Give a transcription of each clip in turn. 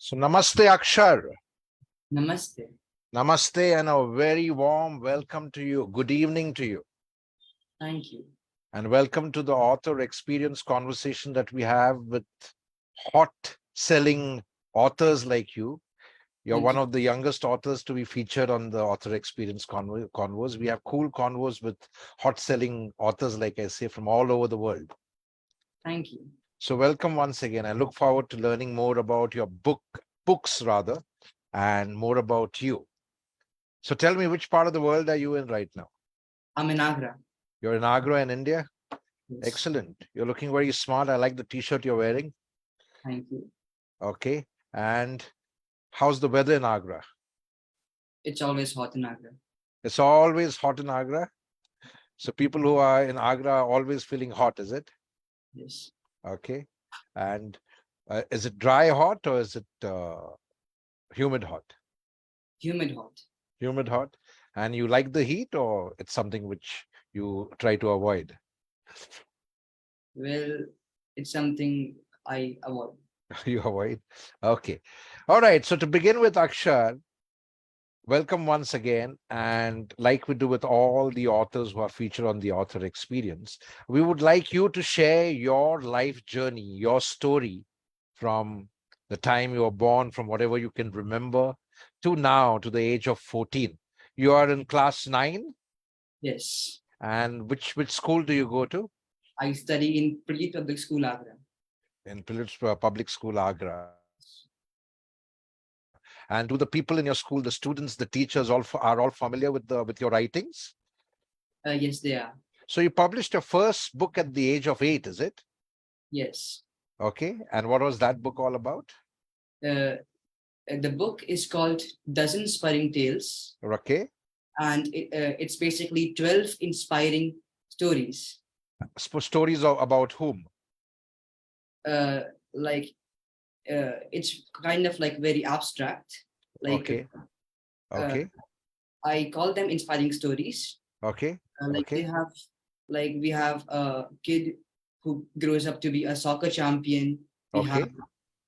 So namaste Akshar. Namaste. Namaste and a very warm welcome to you. Good evening to you. Thank you. And welcome to the author experience conversation that we have with hot selling authors like you. You're Thank one you. of the youngest authors to be featured on the author experience convos. We have cool convos with hot selling authors, like I say, from all over the world. Thank you. So welcome once again. I look forward to learning more about your books rather, and more about you. So tell me, which part of the world are you in right now? I'm in Agra. You're in Agra in India? Yes. Excellent. You're looking very smart. I like the t-shirt you're wearing. Thank you. Okay. And how's the weather in Agra? It's always hot in Agra. It's always hot in Agra. So people who are in Agra are always feeling hot, is it? Yes. Okay. And is it dry hot or is it humid hot? Humid hot. Humid hot. And you like the heat, or it's something which you try to avoid? Well, it's something I avoid. You avoid. Okay. All right. So to begin with, Akshar, welcome once again. And like we do with all the authors who are featured on the author experience, we would like you to share your life journey, your story from the time you were born, from whatever you can remember, to now, to the age of 14. You are in class 9. Yes. And which school do you go to? I study in Preet Public School, Agra. In Pillars Public School, Agra. And do the people in your school, the students, the teachers, are all familiar with your writings? Yes, they are. So you published your first book at the age of 8, is it? Yes. Okay. And what was that book all about? The book is called Dozen Inspiring Tales, Okay. and it's basically 12 inspiring stories. Stories about whom? Like it's kind of like very abstract. Like Okay. Okay. I call them inspiring stories. Okay. They Okay. have, like, we have a kid who grows up to be a soccer champion. We have Okay.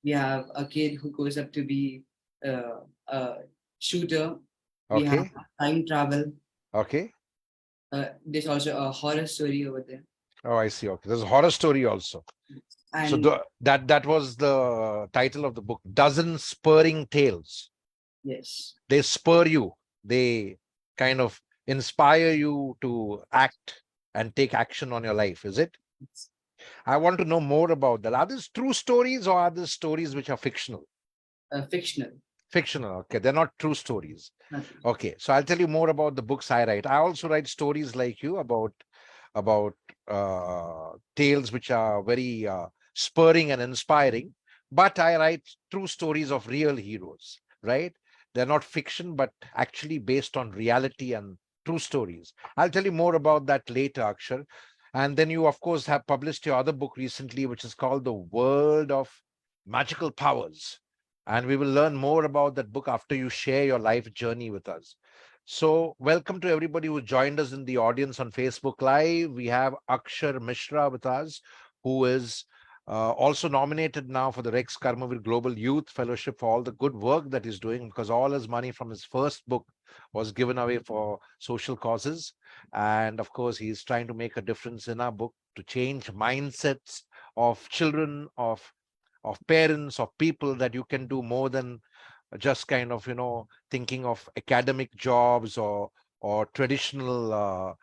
we have a kid who grows up to be a shooter. We have Okay. time travel. Okay. There's also a horror story over there. Oh, I see. Okay. There's a horror story also. So And that was the title of the book, Dozen Spurring Tales. yes, They spur you. They kind of inspire you to act and take action on your life, is it? it's I want to know more about that. Are these true stories or are these stories which are fictional? fictional. Fictional. Okay. They're not true stories. Nothing. Okay. So I'll tell you more about the books I write. I also write stories like you about tales which are very spurring and inspiring, but I write true stories of real heroes, right? They're not fiction, but actually based on reality and true stories. I'll tell you more about that later, Akshar. And then you, of course, have published your other book recently, which is called The World of Magical Powers. And we will learn more about that book after you share your life journey with us. So welcome to everybody who joined us in the audience on Facebook Live. We have Akshar Mishra with us, who is also nominated now for the Rex Karmavir Global Youth Fellowship for all the good work that he's doing, because all his money from his first book was given away for social causes. And of course, he's trying to make a difference in our book to change mindsets of children, of parents, of people, that you can do more than just kind of thinking of academic jobs or traditional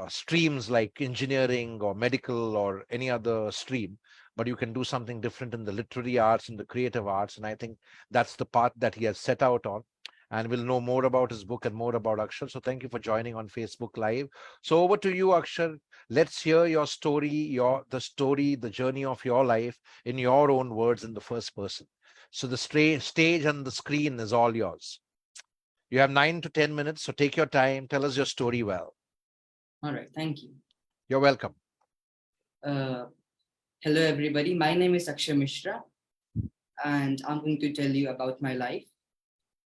streams like engineering or medical or any other stream, but you can do something different in the literary arts and the creative arts. And I think that's the path that he has set out on. And we'll know more about his book and more about Akshar. So thank you for joining on Facebook Live. So over to you, Akshar. Let's hear your story, the journey of your life in your own words in the first person. So the stage and the screen is all yours. You have 9 to 10 minutes, so take your time. Tell us your story well. All right. Thank you. You're welcome. Hello, everybody. My name is Akshar Mishra, and I'm going to tell you about my life.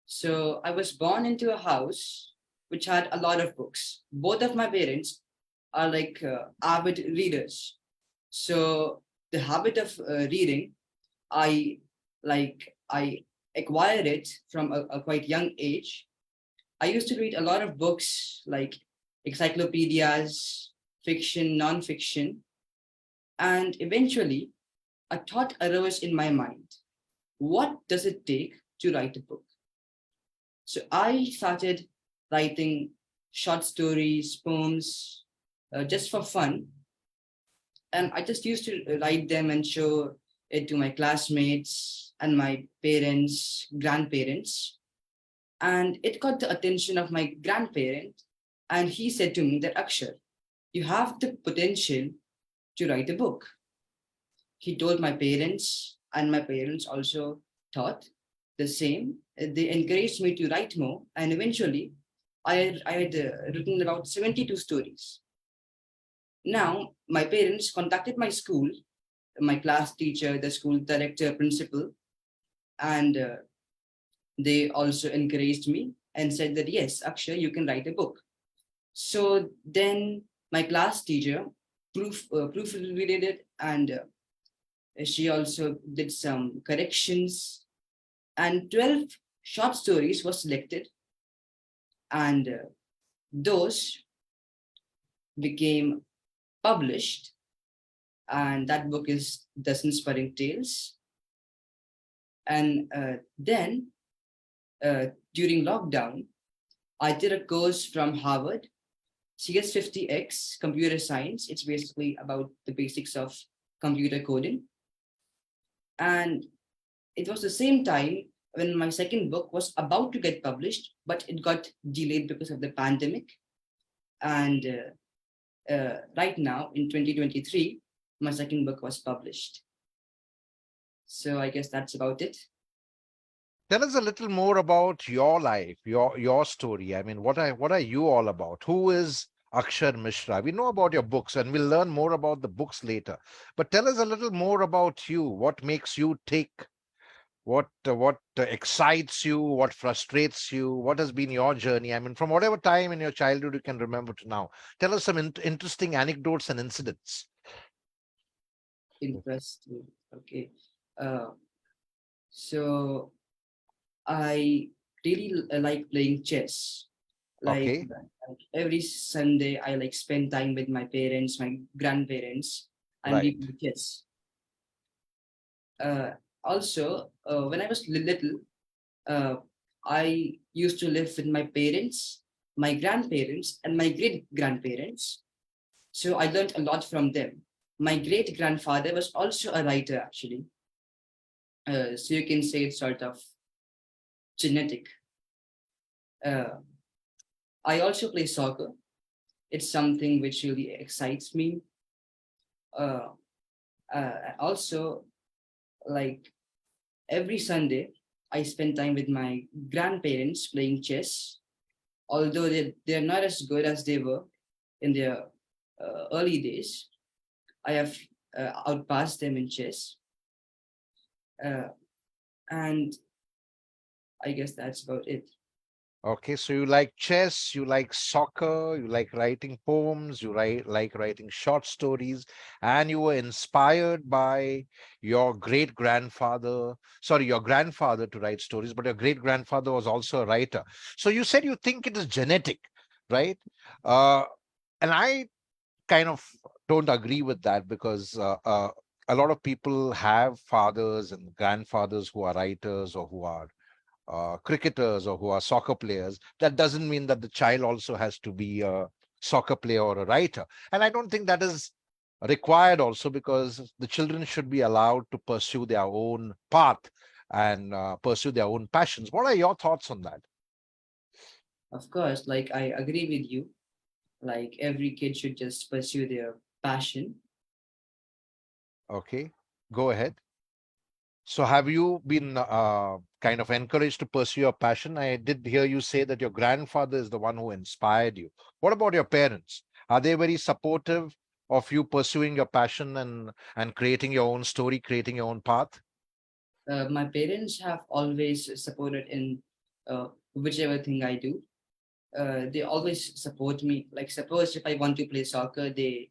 So I was born into a house which had a lot of books. Both of my parents are like avid readers. So the habit of reading, I like I acquired it from a quite young age. I used to read a lot of books like encyclopedias, fiction, non-fiction, and eventually a thought arose in my mind. What does it take to write a book? So I started writing short stories, poems, just for fun. And I just used to write them and show it to my classmates and my parents, grandparents. And it got the attention of my grandparent. And he said to me that, Akshar, you have the potential to write a book. He told my parents, and my parents also thought the same. They encouraged me to write more, and eventually, I had written about 72 stories. Now, my parents contacted my school, my class teacher, the school director, principal, and they also encouraged me and said that, yes, Akshay, you can write a book. So then my class teacher proofreaded it, and she also did some corrections, and 12 short stories were selected, and those became published, and that book is The Inspiring Tales. And then during lockdown, I did a course from Harvard, CS50X Computer Science. It's basically about the basics of computer coding. And it was the same time when my second book was about to get published, but it got delayed because of the pandemic. And right now, in 2023, my second book was published. So I guess that's about it. Tell us a little more about your life, your story. I mean, what are you all about? Who is Akshar Mishra? We know about your books, and we'll learn more about the books later. But tell us a little more about you. What makes you tick? What excites you? What frustrates you? What has been your journey? I mean, from whatever time in your childhood you can remember to now. Tell us some interesting anecdotes and incidents. Interesting. Okay. Uh, so I really like playing chess. Okay, Like every Sunday, I like spend time with my parents, my grandparents, and we right. play chess. Also, when I was little, uh, I used to live with my parents, my grandparents, and my great grandparents. So I learned a lot from them. My great grandfather was also a writer, actually. So you can say it's sort of genetic. Uh, I also play soccer. It's something which really excites me. Uh, Also, like every Sunday, I spend time with my grandparents playing chess. Although they're not as good as they were in their early days, I have outpassed them in chess. Uh, and I guess that's about it. Okay, so you like chess, you like soccer, you like writing poems, like writing short stories, and you were inspired by your great grandfather, sorry, your grandfather to write stories, but your great grandfather was also a writer. So you said you think it is genetic, right? Uh, and I kind of don't agree with that because a lot of people have fathers and grandfathers who are writers or who are cricketers or who are soccer players. That doesn't mean that the child also has to be a soccer player or a writer. And I don't think that is required also, because the children should be allowed to pursue their own path and pursue their own passions. What are your thoughts on that? Of course, like I agree with you. Like every kid should just pursue their passion. Okay, go ahead. So have you been kind of encouraged to pursue your passion? I did hear you say that your grandfather is the one who inspired you. What about your parents? Are they very supportive of you pursuing your passion and creating your own story, creating your own path? My parents have always supported in whichever thing I do. They always support me. Like suppose if I want to play soccer, they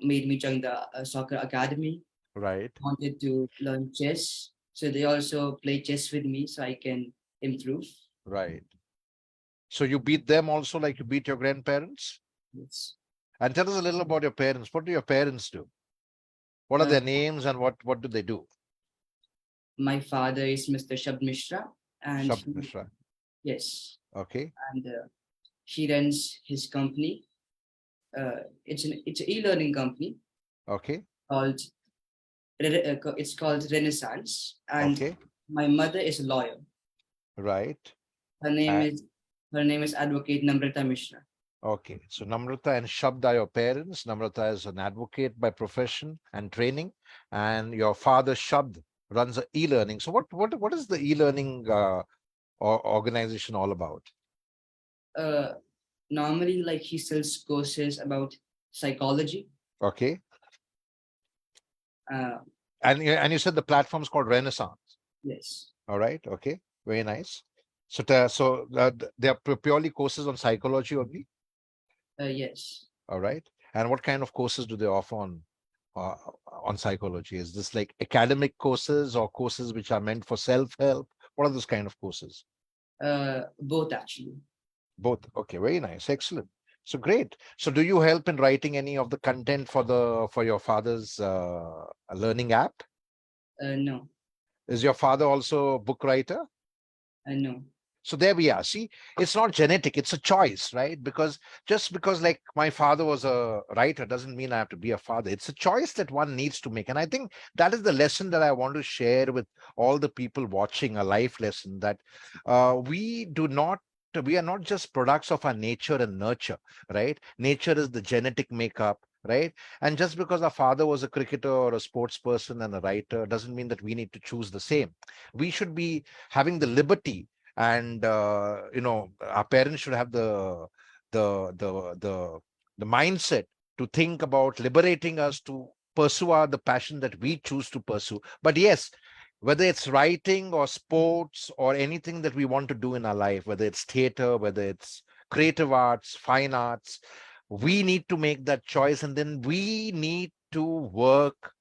made me join the soccer academy. Right. Wanted to learn chess. So they also play chess with me so I can improve. Right. So you beat them also like you beat your grandparents? Yes. And tell us a little about your parents. What do your parents do? What are Uh, their names and what do they do? my father is Mr. Shab Mishra, and Shab Mishra. yes, Okay. and he runs his company. It's an e-learning company Okay. called it's called Renaissance, and Okay. my mother is a lawyer. Right. Her name Uh, is her name is Advocate Namrata Mishra. okay. So Namrata and Shabd are your parents. Namrata is an advocate by profession and training, and your father Shabd runs a e-learning. So what is the e-learning organization all about? Uh, Normally, like he sells courses about psychology. Okay. Uh, And you said the platform's called Renaissance. yes, All right. Okay. Very nice. They are purely courses on psychology only. yes. All right. And what kind of courses do they offer uh, on psychology? Is this like academic courses or courses which are meant for self-help? What are those kind of courses? Both actually. Both. Okay. Very nice. Excellent. So great. So do you help in writing any of the content for your father's learning app? No, Is your father also a book writer? no. So there we are. See, it's not genetic, it's a choice, right? Because just because like my father was a writer doesn't mean I have to be a father. It's a choice that one needs to make. And I think that is the lesson that I want to share with all the people watching, a life lesson that we are not just products of our nature and nurture, right? Nature is the genetic makeup, right? And just because our father was a cricketer or a sports person and a writer doesn't mean that we need to choose the same. We should be having the liberty, and our parents should have the the the the mindset to think about liberating us to pursue the passion that we choose to pursue. But yes, whether it's writing or sports or anything that we want to do in our life, whether it's theater, whether it's creative arts, fine arts, we need to make that choice, and then we need to work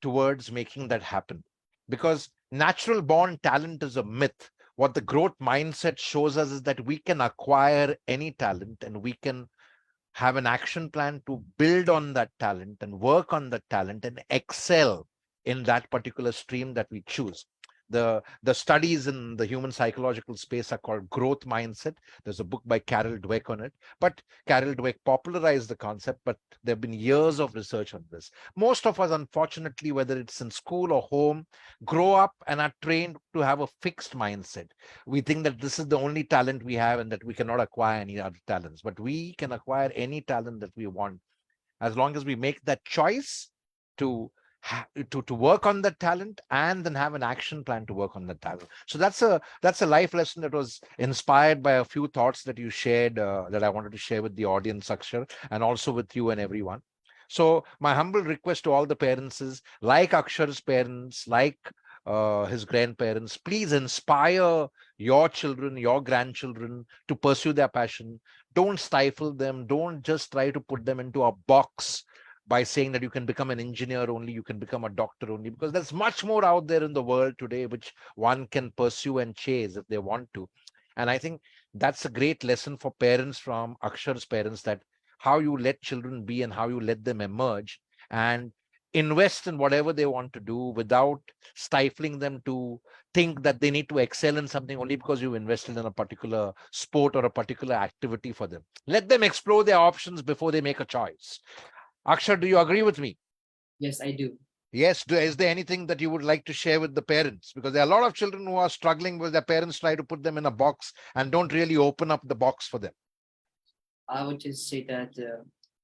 towards making that happen. Because natural born talent is a myth. What the growth mindset shows us is that we can acquire any talent, and we can have an action plan to build on that talent and work on that talent and excel in that particular stream that we choose. The studies in the human psychological space are called growth mindset. There's a book by Carol Dweck on it, but Carol Dweck popularized the concept, but there have been years of research on this. Most of us, unfortunately, whether it's in school or home, grow up and are trained to have a fixed mindset. We think that this is the only talent we have and that we cannot acquire any other talents, but we can acquire any talent that we want as long as we make that choice to to work on that talent and then have an action plan to work on that talent. So that's a life lesson that was inspired by a few thoughts that you shared, that I wanted to share with the audience, Akshar, and also with you and everyone. So my humble request to all the parents is, like Akshar's parents, like his grandparents, please inspire your children, your grandchildren to pursue their passion. Don't stifle them. Don't just try to put them into a box by saying that you can become an engineer only, you can become a doctor only, because there's much more out there in the world today which one can pursue and chase if they want to. And I think that's a great lesson for parents, from Akshar's parents, that how you let children be and how you let them emerge and invest in whatever they want to do without stifling them to think that they need to excel in something only because you've invested in a particular sport or a particular activity for them. Let them explore their options before they make a choice. Akshar, do you agree with me? Yes, I do. Yes. Is there anything that you would like to share with the parents? Because there are a lot of children who are struggling with their parents try to put them in a box and don't really open up the box for them. I would just say that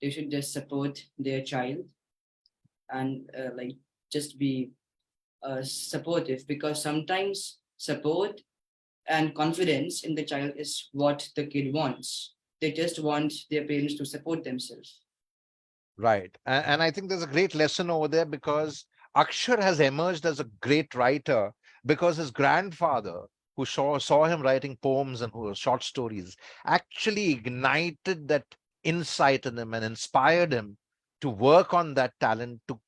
they should just support their child and like just be supportive, because sometimes support and confidence in the child is what the kid wants. They just want their parents to support themselves. Right. And I think there's a great lesson over there, because Akshar has emerged as a great writer because his grandfather, who saw him writing poems and who short stories, actually ignited that insight in him and inspired him to work on that talent, to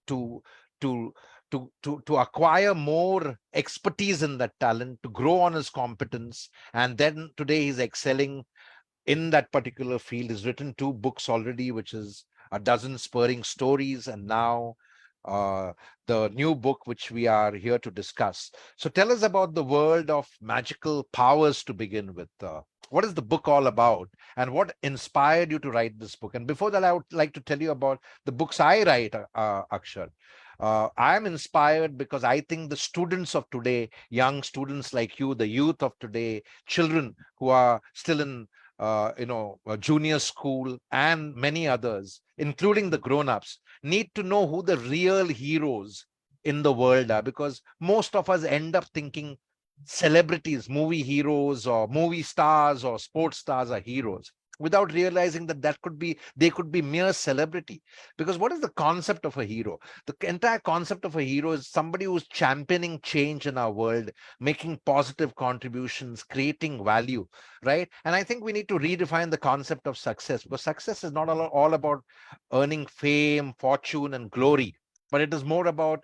to to to acquire more expertise in that talent, to grow on his competence. And then today he's excelling in that particular field. He's written 2 books already, which is a dozen spurring stories, and now uh, the new book which we are here to discuss. So tell us about the world of magical powers to begin with. What is the book all about, and what inspired you to write this book? And before that, I would like to tell you about the books I write, Akshar. I am inspired because I think the students of today, young students like you, the youth of today, children who are still in junior school, and many others, including the grown-ups, need to know who the real heroes in the world are, because most of us end up thinking celebrities, movie heroes or movie stars or sports stars are heroes, without realizing that they could be mere celebrity. Because what is the concept of a hero? The entire concept of a hero is somebody who's championing change in our world, making positive contributions, creating value, right? And I think we need to redefine the concept of success, because success is not all about earning fame, fortune, and glory, but it is more about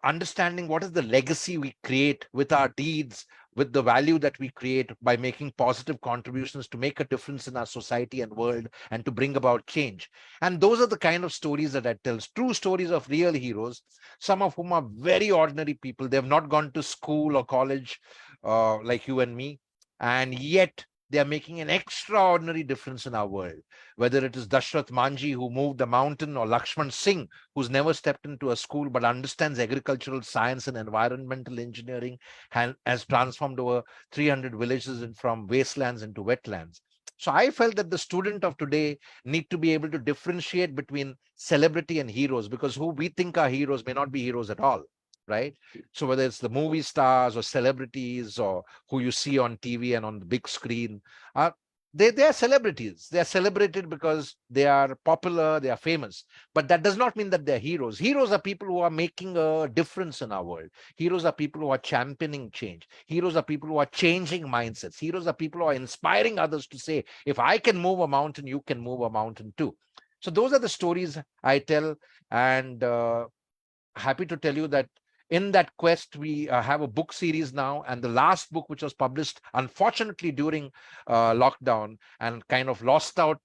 understanding what is the legacy we create with our deeds, with the value that we create by making positive contributions to make a difference in our society and world, and to bring about change. And those are the kind of stories that I tell, true stories of real heroes, some of whom are very ordinary people. They have not gone to school or college like you and me, and yet they are making an extraordinary difference in our world. Whether it is Dashrath Manji, who moved the mountain, or Lakshman Singh, who's never stepped into a school but understands agricultural science and environmental engineering, has transformed over 300 villages from wastelands into wetlands. So I felt that the student of today need to be able to differentiate between celebrity and heroes, because who we think are heroes may not be heroes at all, right? So whether it's the movie stars or celebrities or who you see on TV and on the big screen, uh, they are celebrities. They are celebrated because they are popular, they are famous. But that does not mean that they're heroes. Heroes are people who are making a difference in our world. Heroes are people who are championing change. Heroes are people who are changing mindsets. Heroes are people who are inspiring others to say, if I can move a mountain, you can move a mountain too. So those are the stories I tell, and happy to tell you that in that quest we have a book series now, and the last book, which was published unfortunately during lockdown and kind of lost out,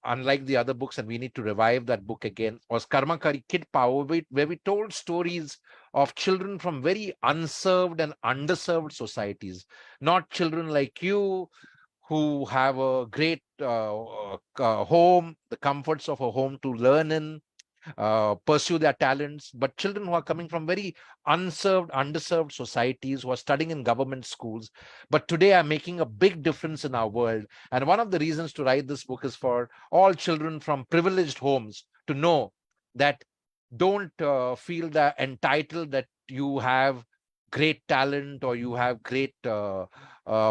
unlike the other books, and we need to revive that book again, was Karmakari Kid Power, where we told stories of children from very unserved and underserved societies, not children like you who have a great home, the comforts of a home to learn in, pursue their talents, but children who are coming from very unserved, underserved societies, who are studying in government schools, but today are making a big difference in our world. And one of the reasons to write this book is for all children from privileged homes to know that don't feel that entitled that you have great talent or you have great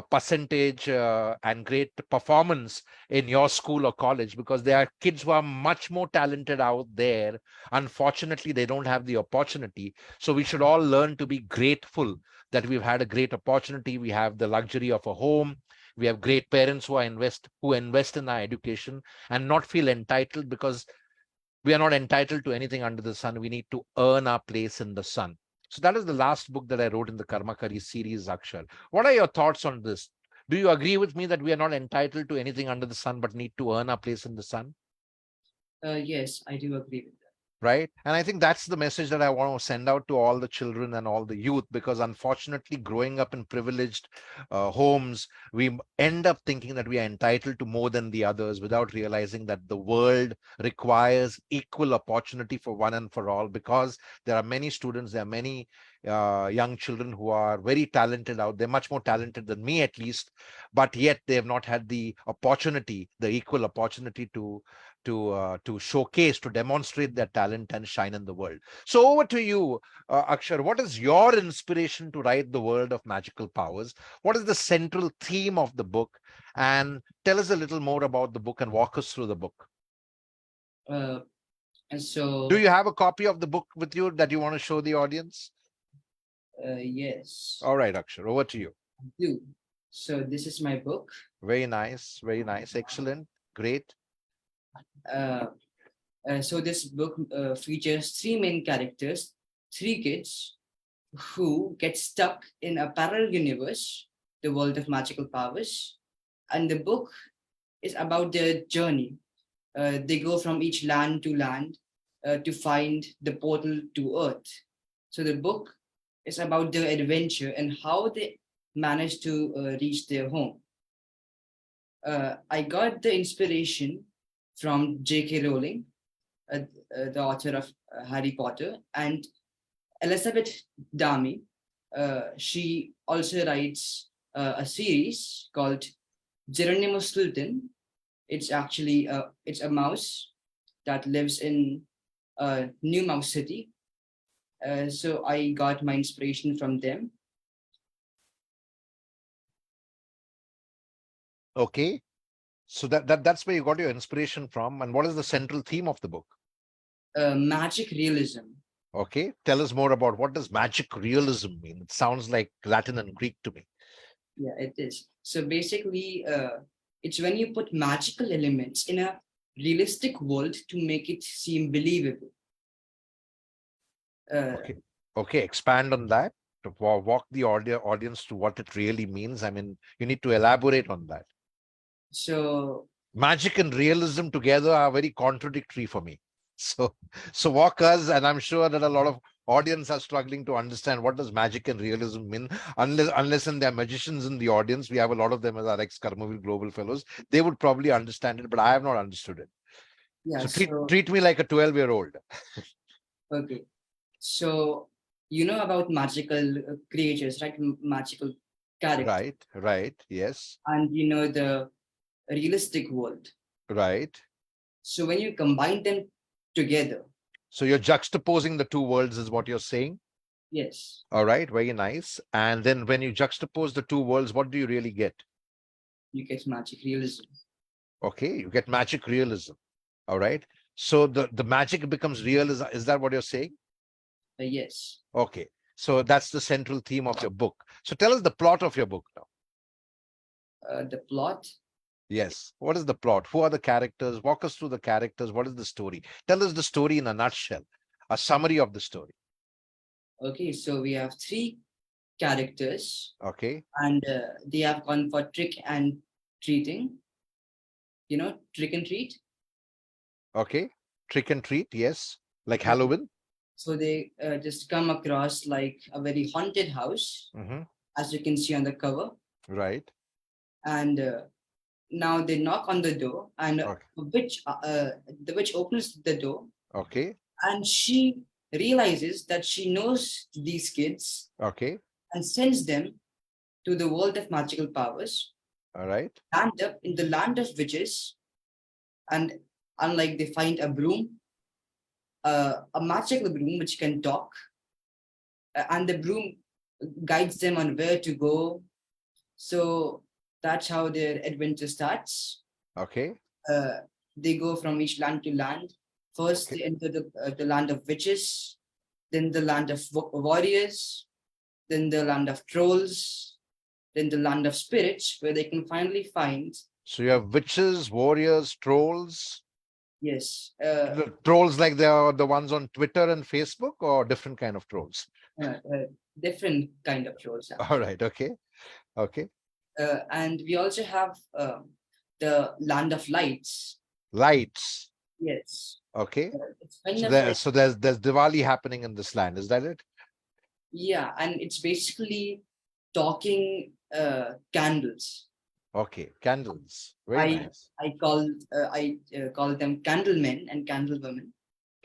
percentage and great performance in your school or college, because there are kids who are much more talented out there. Unfortunately, they don't have the opportunity. So we should all learn to be grateful that we've had a great opportunity. We have the luxury of a home. We have great parents who invest in our education, and not feel entitled, because we are not entitled to anything under the sun. We need to earn our place in the sun. So that is the last book that I wrote in the Karmakari series, Akshar. What are your thoughts on this? Do you agree with me that we are not entitled to anything under the sun, but need to earn our place in the sun? Yes, I do agree with that. Right. And I think that's the message that I want to send out to all the children and all the youth, because unfortunately, growing up in privileged homes, we end up thinking that we are entitled to more than the others, without realizing that the world requires equal opportunity for one and for all, because there are many students, there are many young children who are very talented out there, much more talented than me at least, but yet they have not had the opportunity, the equal opportunity to showcase, to demonstrate their talent and shine in the world. So over to you, Akshar. What is your inspiration to write the world of magical powers? What is the central theme of the book? And tell us a little more about the book and walk us through the book. Uh, and Do so, you have a copy of the book with you that you want to show the audience? yes, All right, Akshar, over to you. I do. So this is my book. Very nice, very nice, excellent, great. Uh, so this book features three main characters, three kids who get stuck in a parallel universe, the world of magical powers. And the book is about their journey. They go from each land to find the portal to Earth. So the book is about their adventure and how they manage to reach their home. I got the inspiration from J.K. Rowling, the author of Harry Potter, and Elizabeth Dami. She also writes a series called Geronimo Stilton. It's actually it's a mouse that lives in New Mouse City. So I got my inspiration from them. Okay. So that's where you got your inspiration from. And what is the central theme of the book? Magic realism. Okay. Tell us more about what does magic realism mean? It sounds like Latin and Greek to me. Yeah, it is. So basically, it's when you put magical elements in a realistic world to make it seem believable. Okay. Okay. Expand on that. To walk the audience to what it really means. I mean, you need to elaborate on that. So Magic and realism together are very contradictory for me. So walk us, and I'm sure that a lot of audience are struggling to understand what does magic and realism mean. Unless and there are magicians in the audience, we have a lot of them as our ex-Karmavir Global Fellows. They would probably understand it, but I have not understood it. yeah, So so treat me like a 12-year-old. okay. So you know about magical creatures, right? Magical characters, Right. Yes. and you know the realistic world. Right. So when you combine them together, So you're juxtaposing the two worlds, is what you're saying. yes, All right. Very nice. And then when you juxtapose the two worlds, what do you really get? you get magic realism. Okay. You get magic realism. All right. So the magic becomes real. Is that what you're saying? Yes. Okay. So that's the central theme of your book. So tell us the plot of your book now. The plot. Yes. What is the plot? Who are the characters? Walk us through the characters. What is the story? Tell us the story in a nutshell, a summary of the story. Okay, so we have three characters, Okay. and they have gone for trick and treating. You know, trick and treat. Okay. Trick and treat. Yes. Like Uh, Halloween. So they just come across like a very haunted house, as you can see on the cover, Right. and now they knock on the door, and Okay. the witch opens the door, Okay. and she realizes that she knows these kids Okay. and sends them to the world of magical powers, All right. land up in the land of witches, and unlike they find a broom, a magical broom which can talk, and the broom guides them on where to go. So that's how their adventure starts. Okay. Uh, they go from each land to land. First, Okay. they enter the land of witches, then the land of warriors, then the land of trolls, then the land of spirits, where they can finally find, So you have witches, warriors, trolls. yes, The trolls like they are the ones on Twitter and Facebook, or different kind of trolls? different kind of trolls. All right. Okay. Okay. And we also have the land of lights. Lights. Yes. Okay. It's kind So of like, there's Diwali happening in this land. Is that it? yeah, and it's basically talking candles. Okay. Candles. Very nice. I call them candlemen and candlewomen.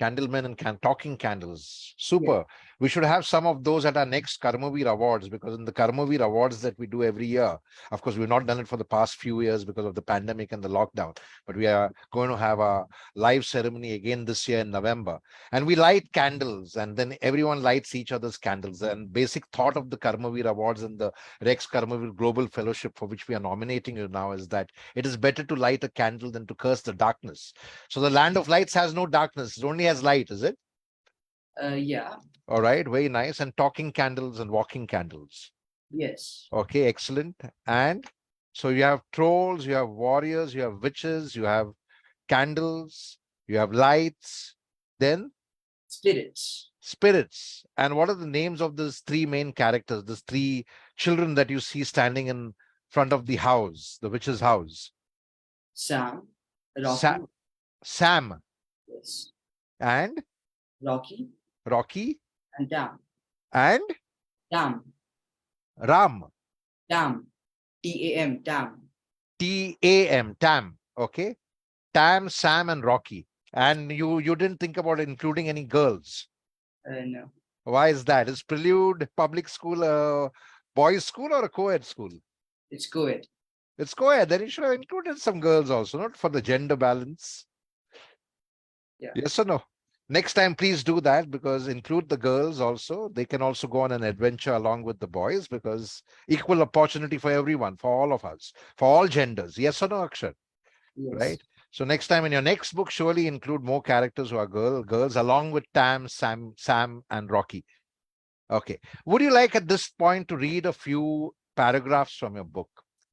Candlemen and talking candles. Yeah. Super. We should have some of those at our next Karmavir Awards, because in the Karmavir Awards that we do every year, of course, we've not done it for the past few years because of the pandemic and the lockdown, but we are going to have a live ceremony again this year in November. And we light candles, and then everyone lights each other's candles. And basic thought of the Karmavir Awards and the Rex Karmavir Global Fellowship, for which we are nominating you now, is that it is better to light a candle than to curse the darkness. So the land of lights has no darkness. It only has light, is it? Yeah. All right, very nice. And talking candles and walking candles. Yes. Okay, excellent. And so you have trolls, you have warriors, you have witches, you have candles, you have lights. Then Spirits. Spirits. And what are the names of these three main characters, these three children that you see standing in front of the house, the witch's house? Sam. Sa Rocky. Sam Yes. and Rocky Rocky and Dam. and Dam. Ram. Dam. Tam. Dam. Tam. Tam. Okay. Tam, Sam, and Rocky. And you didn't think about including any girls. No. Why is that? Is Prelude public school a boys' school or a co-ed school? It's co-ed. It's co-ed. Then you should have included some girls also, not for the gender balance. Yeah. Yes or no? Next time, please do that, because include the girls also. They can also go on an adventure along with the boys, because equal opportunity for everyone, for all of us, for all genders. Yes or no, Akshar? Yes. Right? So next time in your next book, surely include more characters who are girls along with Tam, Sam, and Rocky. Okay. Would you like at this point to read a few paragraphs from your book,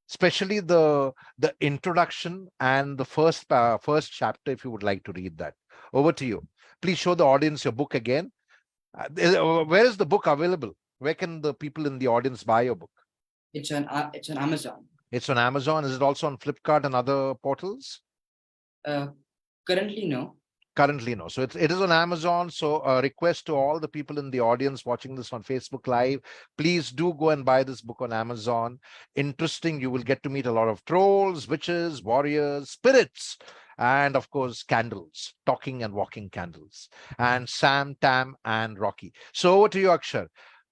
especially the introduction and the first chapter, if you would like to read that? Over to you. Please show the audience your book again. Where is the book available? Where can the people in the audience buy your book? It's on Amazon. It's on Amazon. Is it also on Flipkart and other portals? Currently, no. Currently, no. So it is on Amazon. So a request to all the people in the audience watching this on Facebook Live, please do go and buy this book on Amazon. Interesting. You will get to meet a lot of trolls, witches, warriors, spirits, and of course, candles, talking and walking candles, and Sam, Tam, and Rocky. So over to you, Akshar.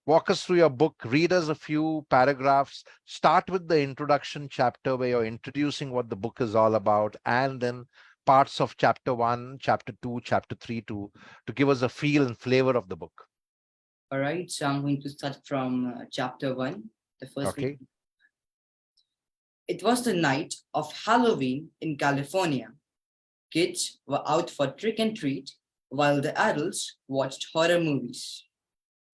Walk us through your book, read us a few paragraphs, start with the introduction chapter where you're introducing what the book is all about, and then parts of chapter 1, chapter 2, chapter 3 to give us a feel and flavor of the book. All right. So I'm going to start from chapter 1, the first. Okay. It was the night of Halloween in California. Kids were out for trick and treat while the adults watched horror movies.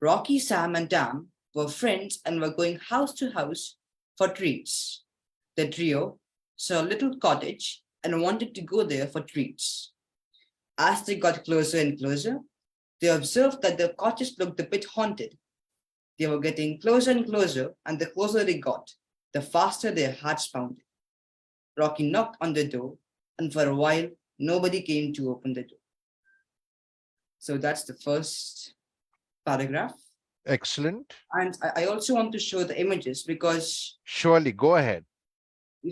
Rocky, Sam, and Tam were friends and were going house to house for treats. The trio saw a little cottage and wanted to go there for treats. As they got closer and closer, they observed that the cottage looked a bit haunted. They were getting closer and closer, and the closer they got, the faster their hearts pounded. Rocky knocked on the door, and for a while, nobody came to open the door. So that's the first paragraph. Excellent. And I also want to show the images because surely go ahead.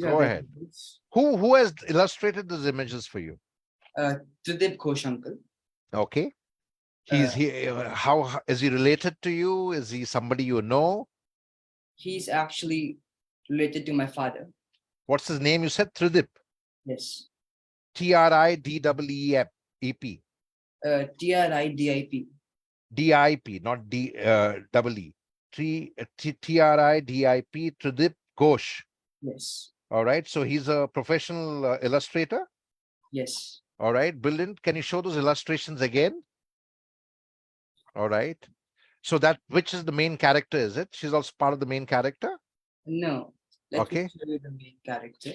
Go ahead. Who has illustrated these images for you? Tridip Ghosh uncle. Okay. He's here. How is he related to you? Is he somebody you know? He's actually related to my father. What's his name? You said Tridip. Yes. T-R-I-D-E-E-P. T-R-I-D-I-P. D-I-P, not D-E-E. T-R-I-D-I-P, Tridip Ghosh. Yes. All right. So he's a professional illustrator? Yes. All right. Brilliant. Can you show those illustrations again? All right. So that, which is the main character, is it? She's also part of the main character? No. Let me show you the main character.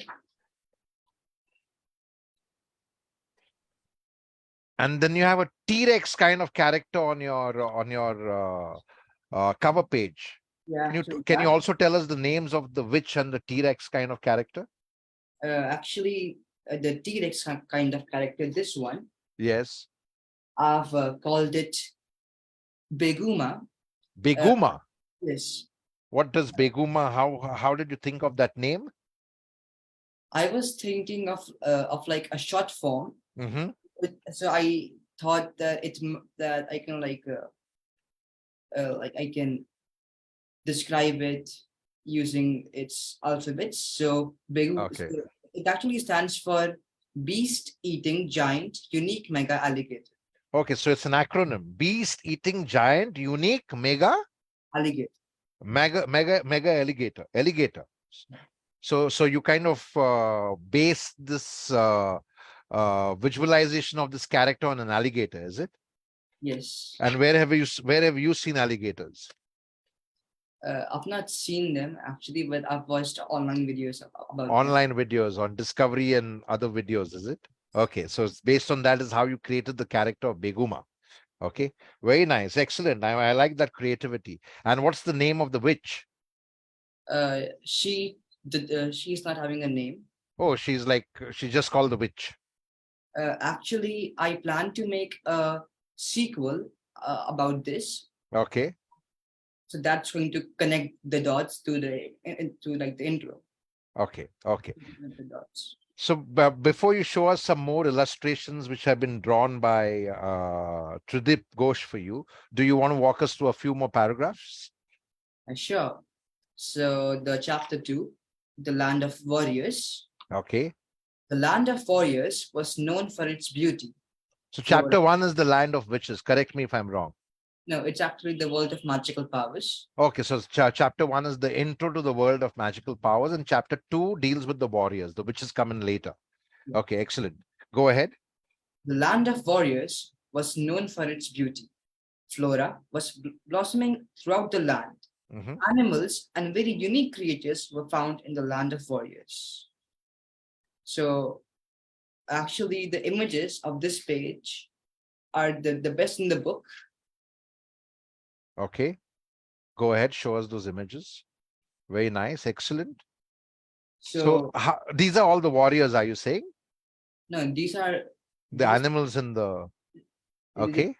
And then you have a T-Rex kind of character on your cover page. Yeah. Can you also tell us the names of the witch and the T-Rex kind of character? Actually, the T-Rex kind of character, this one. Yes. I've called it Beguma. Beguma. Yes. What does Beguma? How did you think of that name? I was thinking of like a short form. Mm-hmm. So I thought that that I can like I can describe it using its alphabets. So Okay. It actually stands for Beast Eating Giant Unique Mega Alligator. Okay, so it's an acronym. Beast Eating Giant Unique Mega Alligator. Mega Alligator. So you kind of base this visualization of this character on an alligator, is it? Yes. And where have you seen alligators? I've not seen them actually, but I've watched online videos about online videos on Discovery and other videos, is it? Okay, so it's based on that is how you created the character of Beguma. Okay, very nice, excellent. I like that creativity. And what's the name of the witch? She's not having a name. Oh, she's just called the witch. Actually, I plan to make a sequel about this. Okay, So that's going to connect the dots to to like the intro. okay, okay. Connect the dots. So before you show us some more illustrations which have been drawn by Tridip Ghosh for you, do you want to walk us through a few more paragraphs? Sure. So the chapter 2, the land of warriors. Okay. The land of warriors was known for its beauty. So Flora. chapter 1 is the land of witches. Correct me if I'm wrong. No, it's actually the world of magical powers. Okay, so chapter 1 is the intro to the world of magical powers, and chapter 2 deals with the warriors, the witches come in later. Yeah. Okay, excellent. Go ahead. The land of warriors was known for its beauty. Flora was blossoming throughout the land. Mhm. Animals and very unique creatures were found in the land of warriors. So actually, the images of this page are the best in the book. Okay, go ahead, show us those images. Very nice, excellent. So So these are all the warriors, are you saying? no, The these animals in the, it's okay,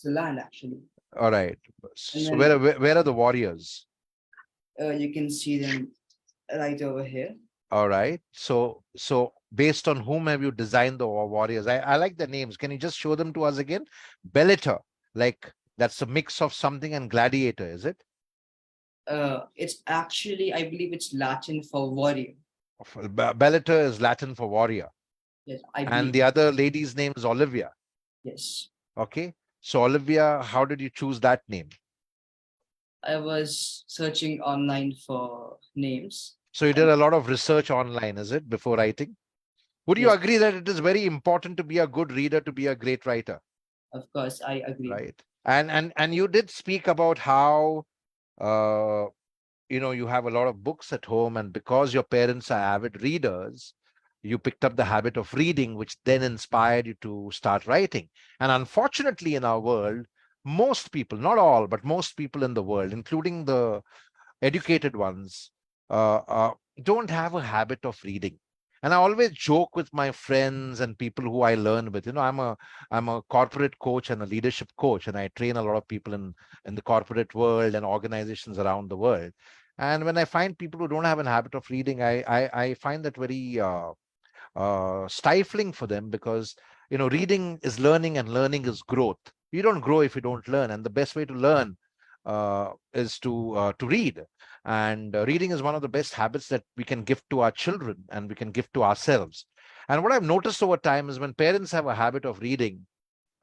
the land actually, all right. and So then where are the warriors? you can see them right over here. All right. So based on whom have you designed the warriors? I like the names. Can you just show them to us again? Bellator, like that's a mix of something, and gladiator, is it? It's actually, I believe it's Latin for warrior. Bellator is Latin for warrior. Yes, I And believe. the other lady's name is Olivia. Yes, Okay. So Olivia, how did you choose that name? I was searching online for names. So you did a lot of research online, is it, before writing? Would you Yes, agree that it is very important to be a good reader to be a great writer? of course, I agree. Right. And you did speak about how uh you have a lot of books at home, and because your parents are avid readers, you picked up the habit of reading, which then inspired you to start writing. And unfortunately, in our world, most people, not all, but most people in the world, including the educated ones, uh, uh, don't have a habit of reading. And I always joke with my friends and people who I learn with. I'm a corporate coach and a leadership coach, and I train a lot of people in the corporate world and organizations around the world. And when I find people who don't have a habit of reading, I find that very stifling for them, because reading is learning and learning is growth. You don't grow if you don't learn, and the best way to learn is to read. And reading is one of the best habits that we can give to our children and we can give to ourselves. And what I've noticed over time is when parents have a habit of reading,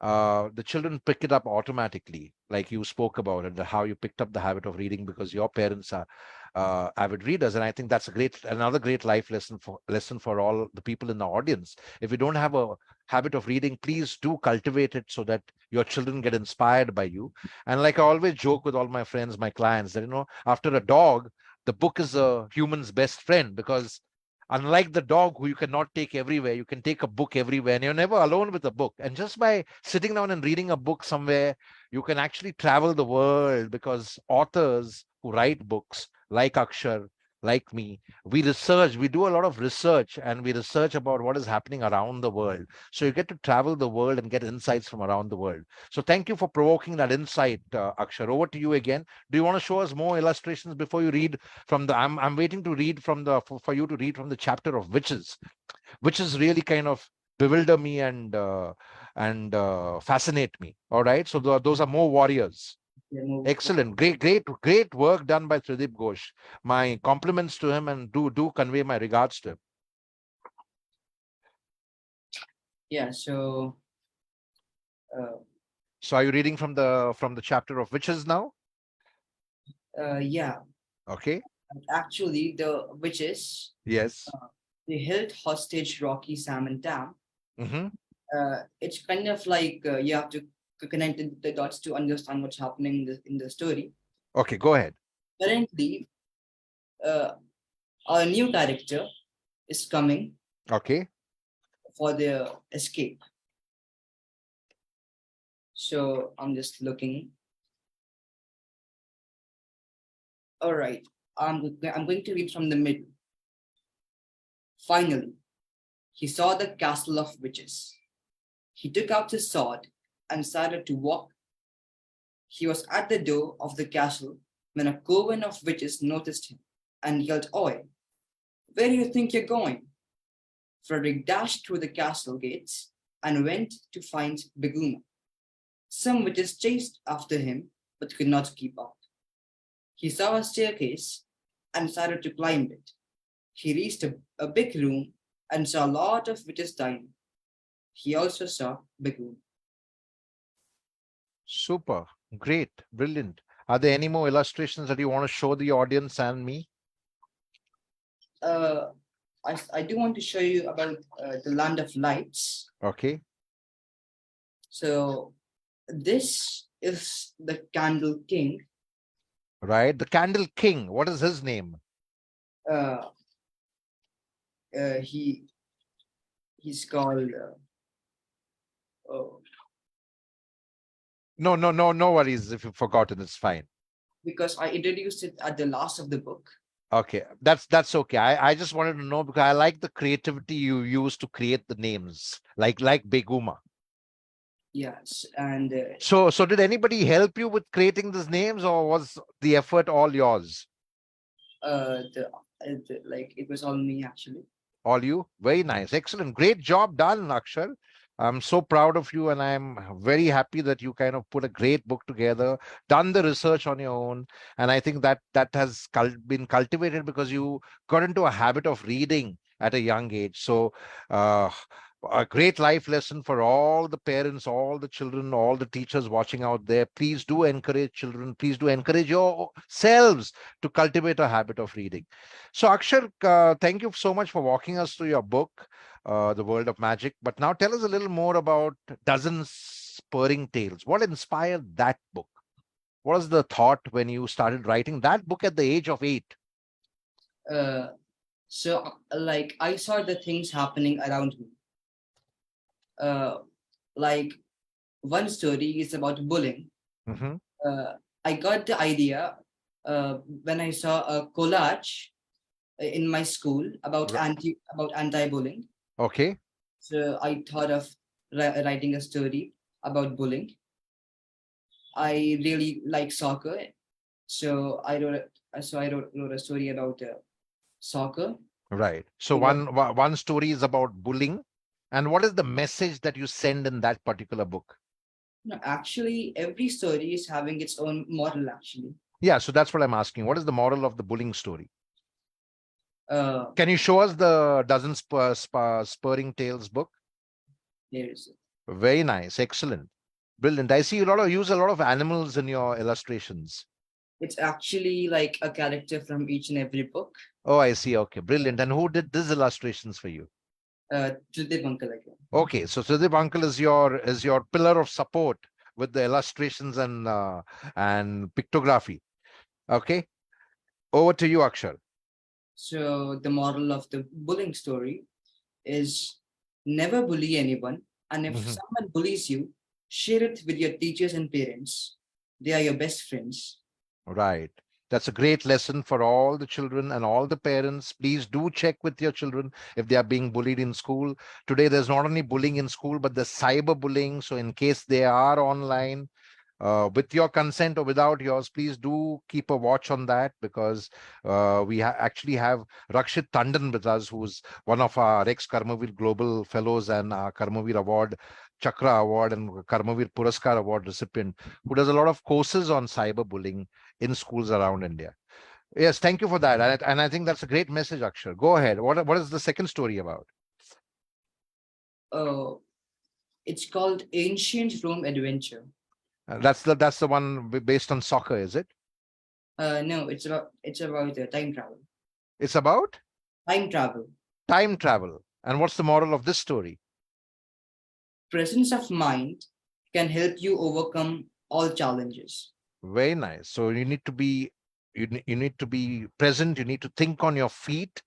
the children pick it up automatically, like you spoke about it, how you picked up the habit of reading because your parents are avid readers. And I think that's another great life lesson for all the people in the audience. If you don't have a habit of reading, please do cultivate it so that your children get inspired by you. And like I always joke with all my friends, my clients, that after a dog, the book is a human's best friend, because unlike the dog who you cannot take everywhere, you can take a book everywhere, and you're never alone with a book. And just by sitting down and reading a book somewhere, you can actually travel the world, because authors who write books like Akshar, like me, we do a lot of research, and we research about what is happening around the world. So you get to travel the world and get insights from around the world. So thank you for provoking that insight, Akshar. Over to you again. Do you want to show us more illustrations before you read from the I'm waiting to read from the for you to read from the chapter of witches, which is really kind of bewilder me and fascinate me. All right, so those are more warriors. Yeah, move forward. Excellent, great work done by Tridip Ghosh. My compliments to him, and do convey my regards to him. Yeah, so uh, So are you reading from the chapter of witches now? yeah, Okay. actually, the witches Yes. they held hostage Rocky, Sam, and Tam. Mm-hmm. It's kind of like you have to connect the dots to understand what's happening in the story. Okay, go ahead. Currently, uh, a new character is coming Okay. for their escape. So I'm just looking. All right. I'm going to read from the middle. Finally, he saw the castle of witches. He took out his sword and started to walk. He was at the door of the castle when a coven of witches noticed him and yelled, "Oi, where do you think you're going?" Frederick dashed through the castle gates and went to find Beguma. Some witches chased after him but could not keep up. He saw a staircase and started to climb it. He reached a big room and saw a lot of witches dining. He also saw Beguma. Super. Great. Brilliant. Are there any more illustrations that you want to show the audience and me? I do want to show you about the land of lights. Okay. So this is the Candle King. Right. The Candle King. What is his name? Uh, he's called. Oh, No worries if you've forgotten. It's fine. because I introduced it at the last of the book. Okay. That's okay. I just wanted to know because I like the creativity you use to create the names, like Beguma. Yes, and So did anybody help you with creating these names, or was the effort all yours? like it was all me actually. All you? Very nice. Excellent. Great job done, Akshar. I'm so proud of you, and I'm very happy that you kind of put a great book together, done the research on your own, and I think that has been cultivated because you got into a habit of reading at a young age. So, uh, a great life lesson for all the parents, all the children, all the teachers watching out there. Please do encourage children. Please do encourage yourselves to cultivate a habit of reading. So, Akshar, thank you so much for walking us through your book, The World of Magic. But now tell us a little more about Dozen Spurring Tales. What inspired that book? What was the thought when you started writing that book at the age of 8? Uh, like I saw the things happening around me. Uh, like one story is about bullying. Mm-hmm. I got the idea when I saw a collage in my school about anti-bullying. Okay. So I thought of writing a story about bullying. I really like soccer, so wrote a story about soccer. Right. So It was, one story is about bullying. And what is the message that you send in that particular book? no, actually, every story is having its own moral. Actually, Yeah, so that's what I'm asking. What is the moral of the bullying story? uh, Can you show us the Dozen Spurring Tales book? there is Very nice. Excellent. Brilliant. I see use a lot of animals in your illustrations. it's actually like a character from each and every book. Oh, I see. Okay, brilliant. And who did these illustrations for you? Tridip Uncle again. Okay, so Sudeep uncle is your pillar of support with the illustrations and pictography. Okay, over to you, Akshar. So the moral of the bullying story is never bully anyone, and if Mhm. someone bullies you, share it with your teachers and parents. They are your best friends. Right. That's a great lesson for all the children and all the parents. Please do check with your children if they are being bullied in school. Today, there's not only bullying in school, but there's cyberbullying. So, in case they are online, with your consent or without yours, please do keep a watch on that because we actually have Rakshit Tandon with us, who's one of our ex-Karmavir Global Fellows and our Karmavir Award, Chakra Award and Karmavir Puraskar Award recipient, who does a lot of courses on cyberbullying in schools around India. Yes, thank you for that. And I think that's a great message, Akshar. Go ahead. What is the second story about? Uh, it's called Ancient Rome Adventure. That's the one based on soccer, is it? No, it's about time travel. It's about Time travel. time travel. And what's the moral of this story? Presence of mind can help you overcome all challenges. Very nice. So you need to be you need to be present. You need to think on your feet,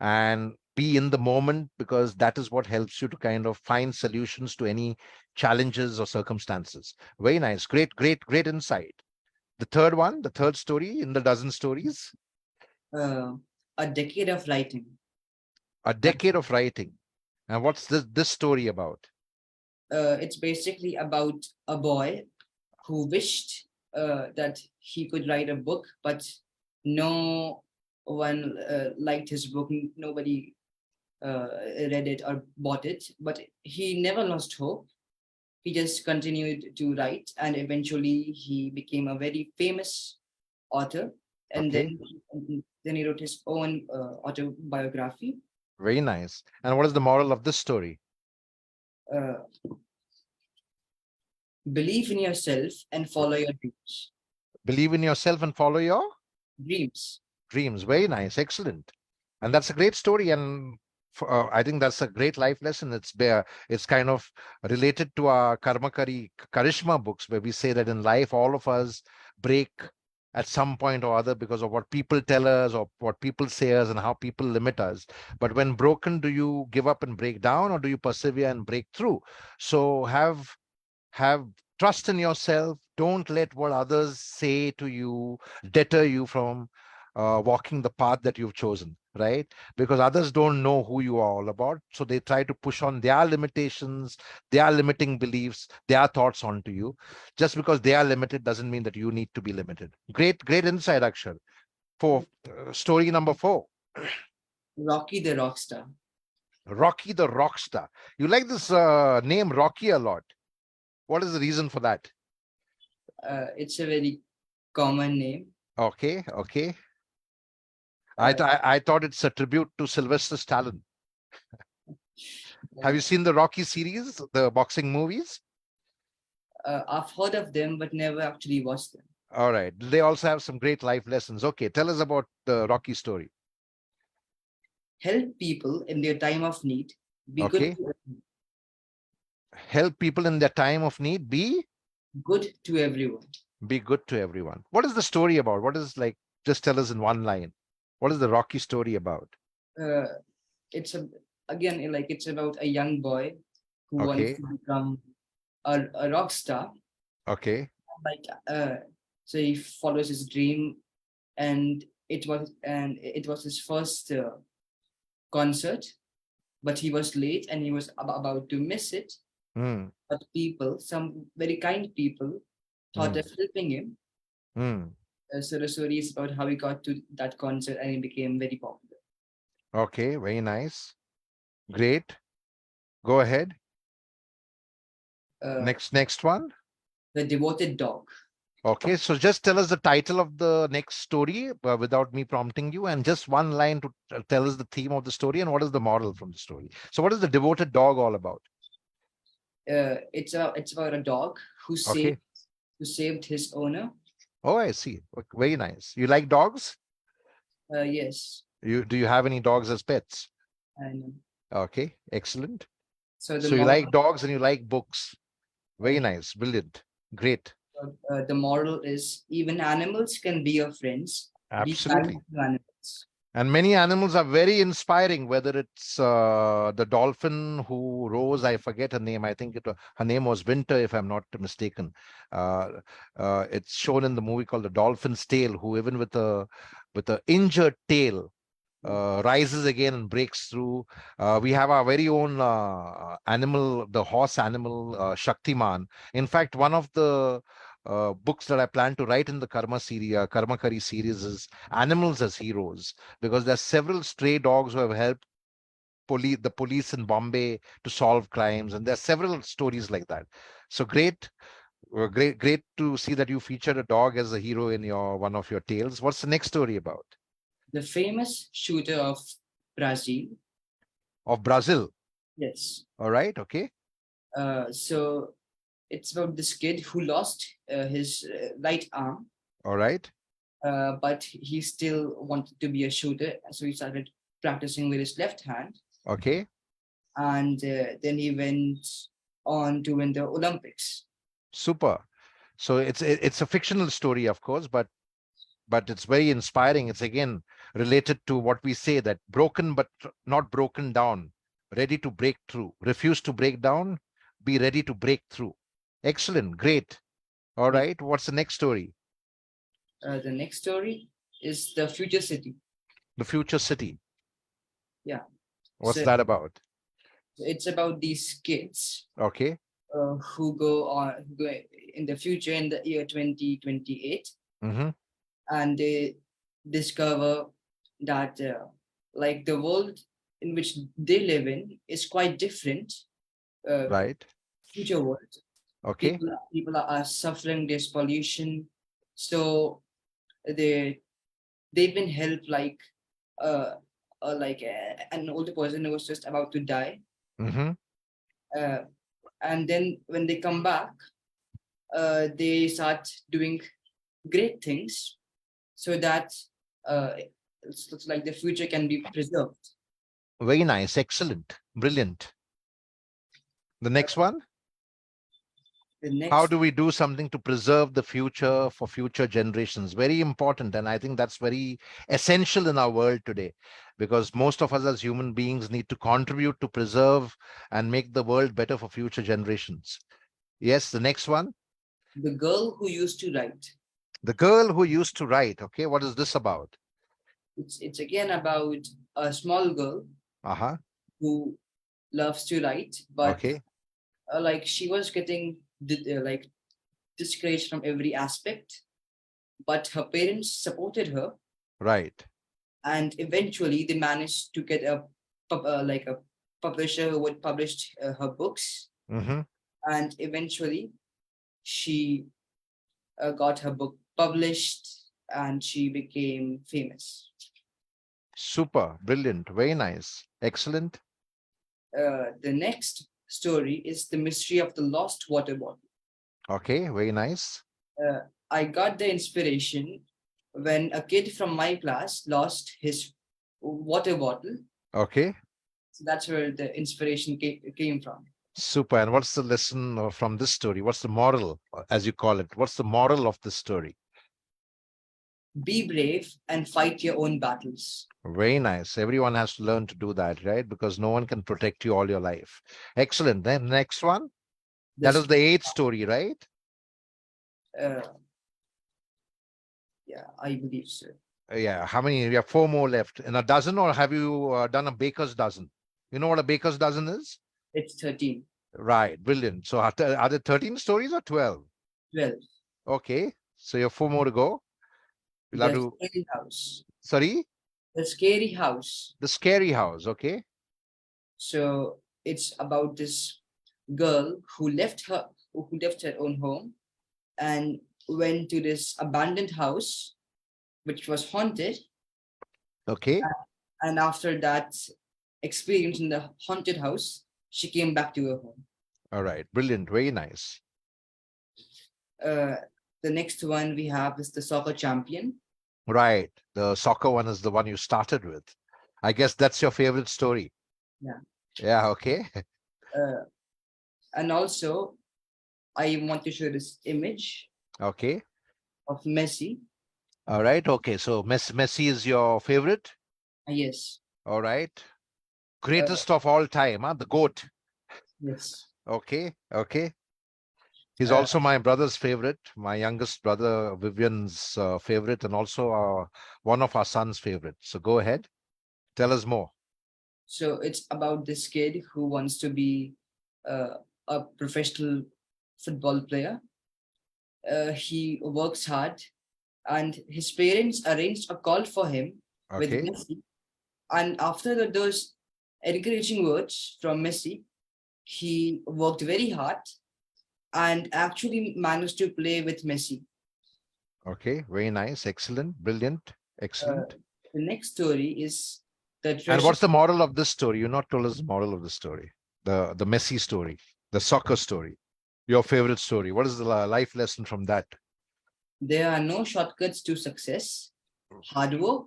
and be in the moment, because that is what helps you to kind of find solutions to any challenges or circumstances. Very nice. Great insight. The third one, the third story in the dozen stories, Uh, a decade of writing. a decade of writing. And what's this story about? It's basically about a boy who wished that he could write a book, but no one liked his book. Nobody read it or bought it. But he never lost hope. He just continued to write, and eventually he became a very famous author. And Okay, then he wrote his own autobiography. very nice. And what is the moral of this story? Uh, Believe in yourself and follow your dreams. Believe in yourself and follow your Dreams. dreams. Very nice, excellent. And that's a great story. And I think that's a great life lesson. It's kind of related to our Karishma books, where we say that in life, all of us break at some point or other because of what people tell us or what people say us and how people limit us. But when broken, do you give up and break down, or do you persevere and break through? So have trust in yourself. Don't let what others say to you deter you from walking the path that you've chosen, right? Because others don't know who you are all about, so they try to push on their limitations, their limiting beliefs, their thoughts onto you. Just because they are limited doesn't mean that you need to be limited. Great insight, Akshar. For story number 4, Rocky the Rockstar. Rocky the Rockstar. You like this name Rocky a lot. What is the reason for that? It's a very common name. Okay. Uh, I thought it's a tribute to Sylvester Stallone. Have you seen the Rocky series, the boxing movies? I've heard of them, but never actually watched them. All right. They also have some great life lessons. Okay, tell us about the Rocky story. Help people in their time of need. Be Okay. Help people in their time of need. good to everyone. Be good to everyone. What is the story about? What is, like, just tell us in one line. What is the Rocky story about? Uh, it's again like it's about a young boy who wants Okay. to become a rock star. Okay. Like so he follows his dream, and it was his first concert, but he was late and he was about to miss it. Hmm. But some very kind people, thought Hmm. of helping him. Hmm. So the story is about how he got to that concert and he became very popular. Okay. Very nice. Great. Go ahead. Uh, Next one. the Devoted Dog. Okay, so just tell us the title of the next story without me prompting you, and just one line to tell us the theme of the story and what is the moral from the story. So, what is the devoted dog all about? It's about a dog Okay. who saved his owner. Oh, I see. Okay, very nice. You like dogs? Yes, Do you have any dogs as pets? and Okay, excellent. so the So you moral like dogs and you like books. uh, Very nice, brilliant, great. the moral is even animals can be your friends. Be kind Absolutely. to animals. And many animals are very inspiring, whether it's the dolphin who rose, I forget her name. I think her name was Winter, if I'm not mistaken. Uh, it's shown in the movie called The Dolphin's Tale, who even with a injured tail rises again and breaks through. We have our very own animal, the horse animal, Shaktiman. In fact, one of the books that I plan to write in the Karma Kari series is Animals as Heroes, because there are several stray dogs who have helped the police in Bombay to solve crimes, and there are several stories like that. So great to see that you featured a dog as a hero in your one of your tales. What's the next story about? The famous shooter of Brazil. Of Brazil. Yes. All right. Okay. So it's about this kid who lost his right arm, All right. but he still wanted to be a shooter, so he started practicing with his left hand, Okay. and then he went on to win the Olympics. Super. So it's a fictional story, of course, but it's very inspiring. It's again related to what we say, that broken but not broken down, ready to break through, refuse to break down, be ready to break through. Excellent, great. All Yeah. right, what's the next story? The next story is the future city. The future city. Yeah. What's So that about? it's about these kids Okay. who go in the future in the year 2028, Mm-hmm. and they discover that like the world in which they live in is quite different. Right. Future world. Okay. People are suffering. There's pollution, so they they've been helped uh, an older person who was just about to die, Mm-hmm. uh, and then when they come back, they start doing great things so that uh, it's like the future can be preserved. Very nice. Excellent. Brilliant. The next one. The How next, do we do something to preserve the future for future generations? Very important. And I think that's very essential in our world today, because most of us as human beings need to contribute to preserve and make the world better for future generations. Yes, the next one. the girl who used to write. The girl who used to write. Okay, what is this about? It's again about a small girl Uh-huh. who loves to write, but Okay. like she was getting like discouraged from every aspect, but her parents supported her, Right. and eventually they managed to get like a publisher who would publish her books, Mm-hmm. and eventually she got her book published and she became famous. Super. Brilliant. Very nice. Excellent. The next story is the mystery of the lost water bottle. Okay. Very nice. uh, I got the inspiration when a kid from my class lost his water bottle. Okay. So that's where the inspiration came from. Super. And what's the lesson from this story? What's the moral, as you call it? What's the moral of this story? Be brave and fight your own battles. Very nice. Everyone has to learn to do that, right? Because no one can protect you all your life. Excellent. Then next one. That is This, the eighth story, right? uh, yeah, I believe so. Yeah. How many? We have four more left. In a dozen, or have you done a baker's dozen? You know what a baker's dozen is? It's 13, Right. Brilliant. So are there 13 stories or 12? 12. Okay. So you have four more to go. We'll have The to, scary house. sorry, The scary house. the scary house. Okay. So it's about this girl who left her own home and went to this abandoned house which was haunted. Okay. And after that experience in the haunted house, she came back to her home. All right. Brilliant. Very nice. Uh, the next one we have is the soccer champion. Right. The soccer one is the one you started with. I guess that's your favorite story. Yeah. Yeah. Okay. Uh, and also, I want to show this image Okay. of Messi. All right. Okay. So Messi is your favorite. Yes, All right. uh, Greatest of all time, huh? The GOAT. yes. Okay. Okay. He's Uh, also my brother's favorite, my youngest brother Vivian's favorite, and also one of our son's favorite. So go ahead. Tell us more. so it's about this kid who wants to be uh, a professional football player. He works hard, and his parents arranged a call for him with Okay. Messi. And after those encouraging words from Messi, he worked very hard and actually managed to play with Messi. Okay. Very nice. Excellent. Brilliant. Uh, Excellent. the next story is the And treasure. what's the moral of this story? You not told us the moral of the story. The Messi story, the soccer story, your favorite story. What is the life lesson from that? There are no shortcuts to success. Hard work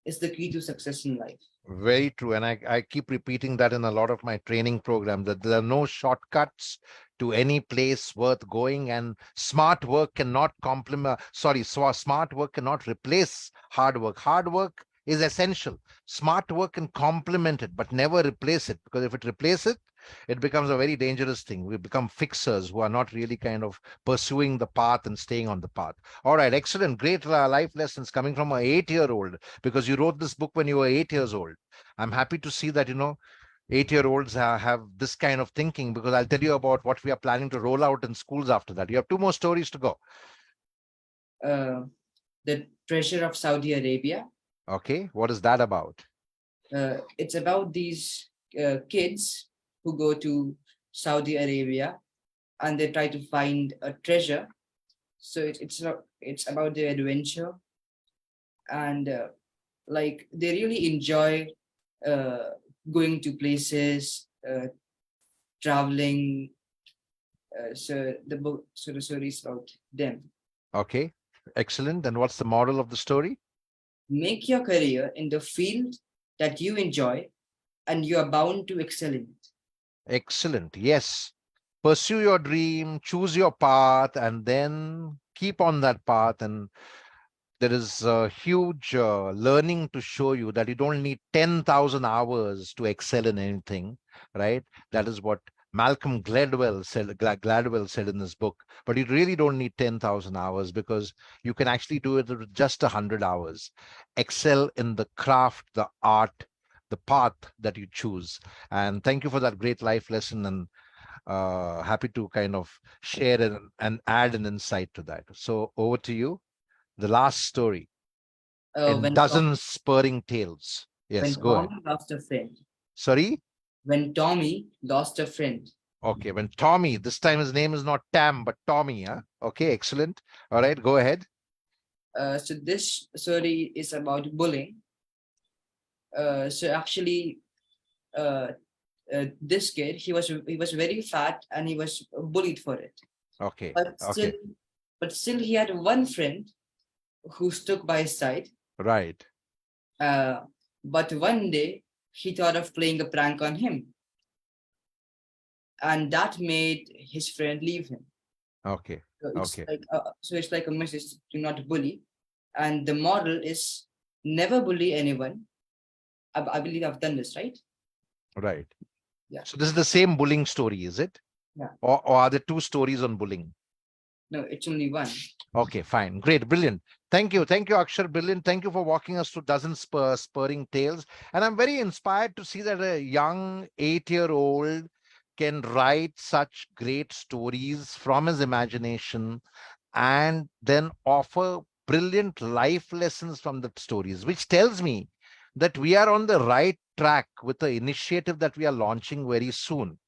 is the key to success in life. Very true. And I keep repeating that in a lot of my training programs, that there are no shortcuts to any place worth going, and smart work cannot complement, sorry, smart work cannot replace hard work. Hard work is essential. Smart work can complement it, but never replace it, because if it replaces it, it becomes a very dangerous thing. We become fixers who are not really kind of pursuing the path and staying on the path. All right, excellent. Great life lessons coming from an 8-year-old, because you wrote this book when you were 8 years old. I'm happy to see that, 8-year-olds have this kind of thinking, because I'll tell you about what we are planning to roll out in schools after that. You have 2 more stories to go. The Treasure of Saudi Arabia. Okay, what is that about? It's about these kids who go to Saudi Arabia and they try to find a treasure. So it's about their adventure, and like they really enjoy going to places, traveling. So the story is about them. Okay, excellent. And what's the moral of the story? Make your career in the field that you enjoy, and you are bound to excel in it. Excellent. Yes. Pursue your dream, choose your path, and then keep on that path. And there is a huge learning to show you that you don't need 10,000 hours to excel in anything, right? That is what Malcolm Gladwell said in this book. But you really don't need 10,000 hours, because you can actually do it with just 100 hours. Excel in the craft, the art, the path that you choose. And thank you for that great life lesson. And happy to kind of share and add an insight to that. So over to you. The last story in When dozens spurring tales. Yes, go ahead. Tommy lost a friend. Sorry? When Tommy lost a friend. Okay, when Tommy, this time his name is not Tam, but Tommy. Huh? Okay, excellent. All right, go ahead. So this story is about bullying. So actually, this kid, he was very fat and he was bullied for it. Okay, But still, okay, he had one friend who stuck by his side. right. But one day he thought of playing a prank on him, and that made his friend leave him. Okay, okay, So it's like a message to not bully, and the moral is never bully anyone. I believe I've done this right. right. Yeah. So this is the same bullying story, is it? Yeah. Or are there 2 stories on bullying? No, it's only one. Okay, fine. Great. Brilliant. Thank you. Thank you, Akshar. Brilliant. Thank you for walking us through dozens spurring tales. And I'm very inspired to see that a young 8-year-old can write such great stories from his imagination and then offer brilliant life lessons from the stories, which tells me that we are on the right track with the initiative that we are launching very soon.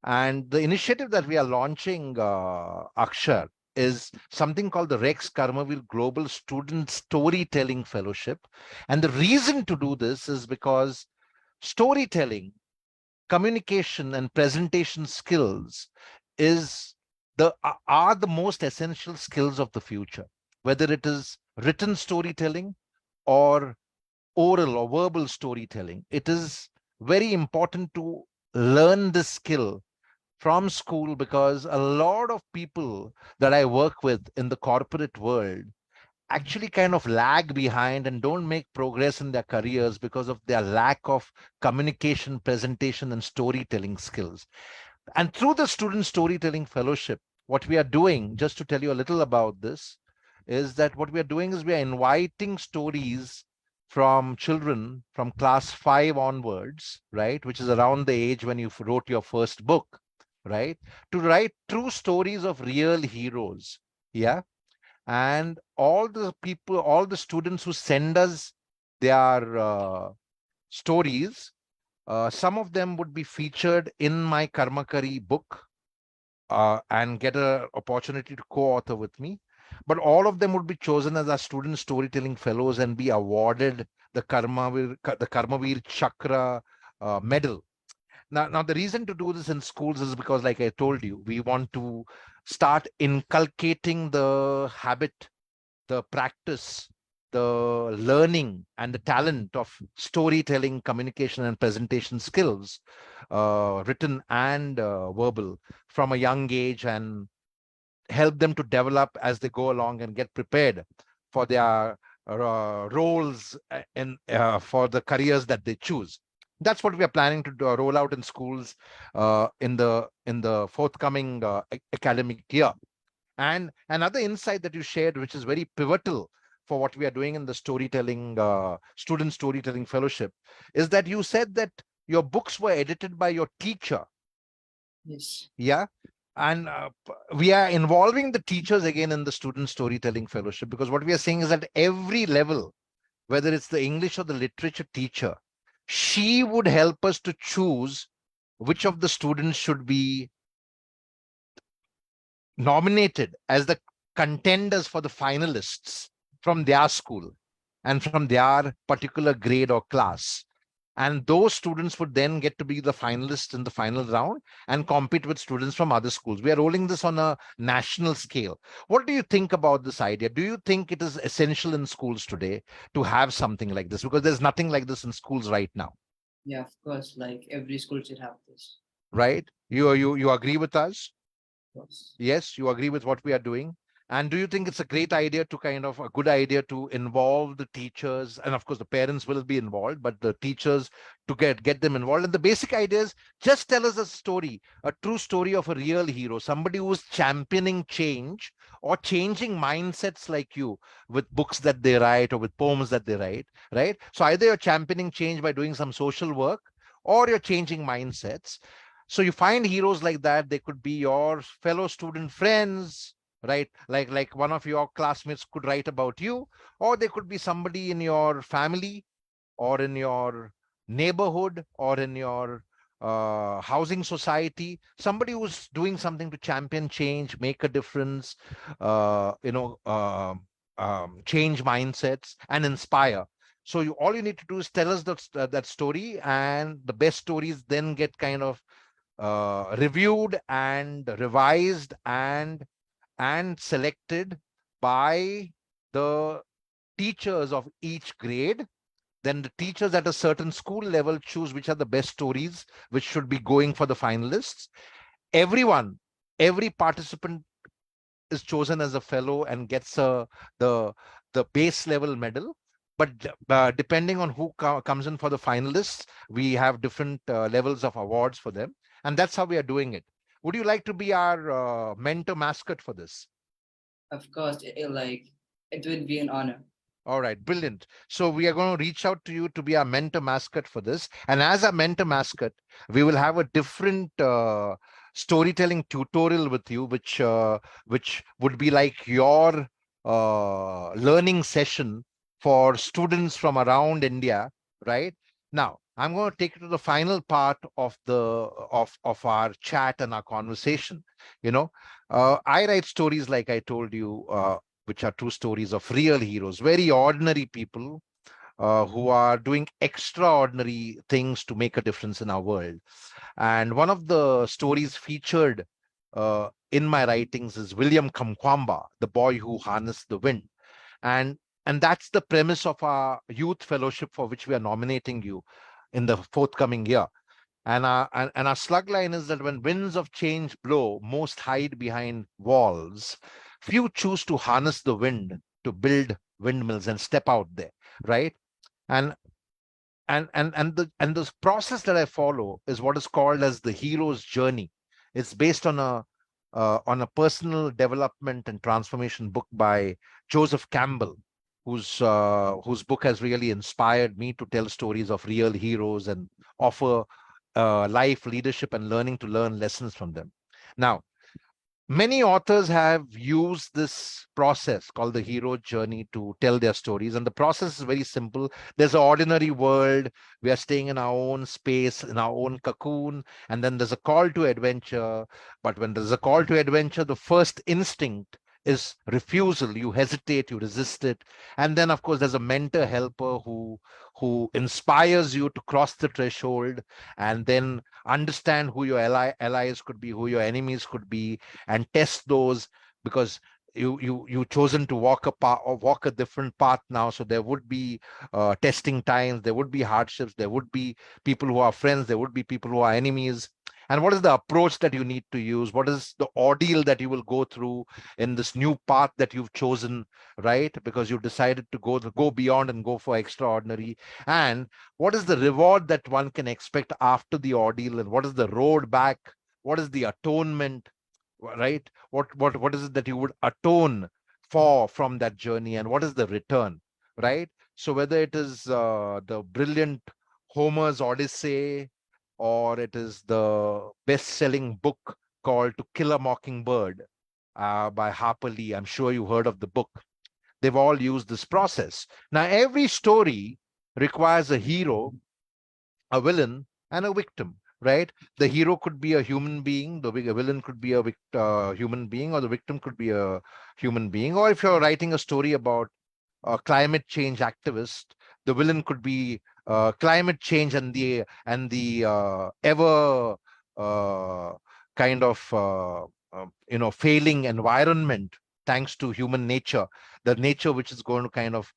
And the initiative that we are launching, Akshar, is something called the Rex Karmavir Global Student Storytelling Fellowship. And the reason to do this is because storytelling, communication, and presentation skills are the most essential skills of the future, whether it is written storytelling or oral or verbal storytelling. It is very important to learn this skill from school, because a lot of people that I work with in the corporate world actually kind of lag behind and don't make progress in their careers because of their lack of communication, presentation, and storytelling skills. And through the Student Storytelling Fellowship, what we are doing, just to tell you a little about this, is that what we are doing is we are inviting stories from children from class 5 onwards, right, which is around the age when you wrote your first book, right, to write true stories of real heroes. Yeah. And all the people, all the students who send us their stories, some of them would be featured in my Karmakari book and get an opportunity to co-author with me. But all of them would be chosen as our student storytelling fellows and be awarded the Karmavir Chakra medal. Now, the reason to do this in schools is because, like I told you, we want to start inculcating the habit, the practice, the learning, and the talent of storytelling, communication, and presentation skills, written and verbal, from a young age, and help them to develop as they go along and get prepared for their roles in for the careers that they choose. That's what we are planning to do, roll out in schools in the forthcoming academic year. And another insight that you shared, which is very pivotal for what we are doing in the storytelling student storytelling fellowship, is that you said that your books were edited by your teacher. Yes. Yeah. And we are involving the teachers again in the student storytelling fellowship, because what we are saying is that every level, whether it's the English or the literature teacher, she would help us to choose which of the students should be nominated as the contenders for the finalists from their school and from their particular grade or class. And those students would then get to be the finalists in the final round and compete with students from other schools. We are rolling this on a national scale. What do you think about this idea? Do you think it is essential in schools today to have something like this? Because there's nothing like this in schools right now, Yeah, of course. Like every school should have this. right? You agree with us? Of course. Yes, you agree with what we are doing. And do you think it's a great idea to kind of a good idea to involve the teachers? And of course, the parents will be involved, but the teachers to get them involved. And the basic idea is just tell us a story, a true story of a real hero, somebody who's championing change or changing mindsets like you with books that they write or with poems that they write, right? So either you're championing change by doing some social work or you're changing mindsets. So you find heroes like that. They could be your fellow student friends, right? Like one of your classmates could write about you, or they could be somebody in your family or in your neighborhood or in your housing society, somebody who's doing something to champion change, make a difference, change mindsets and inspire. So all you need to do is tell us that story, and the best stories then get kind of reviewed and revised and selected by the teachers of each grade. Then the teachers at a certain school level choose which are the best stories which should be going for the finalists. Everyone, every participant is chosen as a fellow and gets the the base level medal. But depending on who comes in for the finalists, we have different levels of awards for them, and that's how we are doing it. Would you like to be our mentor mascot for this? Of course, like it would be an honor. All right, brilliant. So we are going to reach out to you to be our mentor mascot for this. And as a mentor mascot, we will have a different storytelling tutorial with you, which would be like your learning session for students from around India, right? Now, I'm going to take you to the final part of of our chat and our conversation. You know, I write stories like I told you. Which are true stories of real heroes, very ordinary people who are doing extraordinary things to make a difference in our world. And one of the stories featured in my writings is William Kamkwamba, the boy who harnessed the wind. And and that's the premise of our youth fellowship for which we are nominating you in the forthcoming year. And our slug line is that when winds of change blow, most hide behind walls. Few choose to harness the wind to build windmills and step out there, right? And and the process that I follow is what is called as the hero's journey. It's based on a personal development and transformation book by Joseph Campbell, whose book has really inspired me to tell stories of real heroes and offer life leadership and learning to learn lessons from them. Now, many authors have used this process called the hero journey to tell their stories, and the process is very simple. There's an ordinary world. We are staying in our own space, in our own cocoon, and then there's a call to adventure. But when there's a call to adventure, the first instinct is refusal. You hesitate, you resist it. And then of course there's a mentor helper who inspires you to cross the threshold and then understand who your allies could be, who your enemies could be, and test those, because you chosen to walk a path or walk a different path now. So there would be testing times, there would be hardships, there would be people who are friends, there would be people who are enemies. and what is the approach that you need to use, what is the ordeal that you will go through in this new path that you've chosen, right? Because you've decided to go beyond and go for extraordinary. And what is the reward that one can expect after the ordeal, and what is the road back, what is the atonement, right? What is it that you would atone for from that journey, and what is the return, right? So whether it is the brilliant Homer's Odyssey, or it is the best-selling book called To Kill a Mockingbird by Harper Lee. I'm sure you heard of the book. They've all used this process. Now, every story requires a hero, a villain, and a victim, right? The hero could be a human being, the villain could be a human being, or the victim could be a human being. Or if you're writing a story about a climate change activist, the villain could be climate change and the ever uh, kind of failing environment, thanks to human nature, the nature which is going to kind of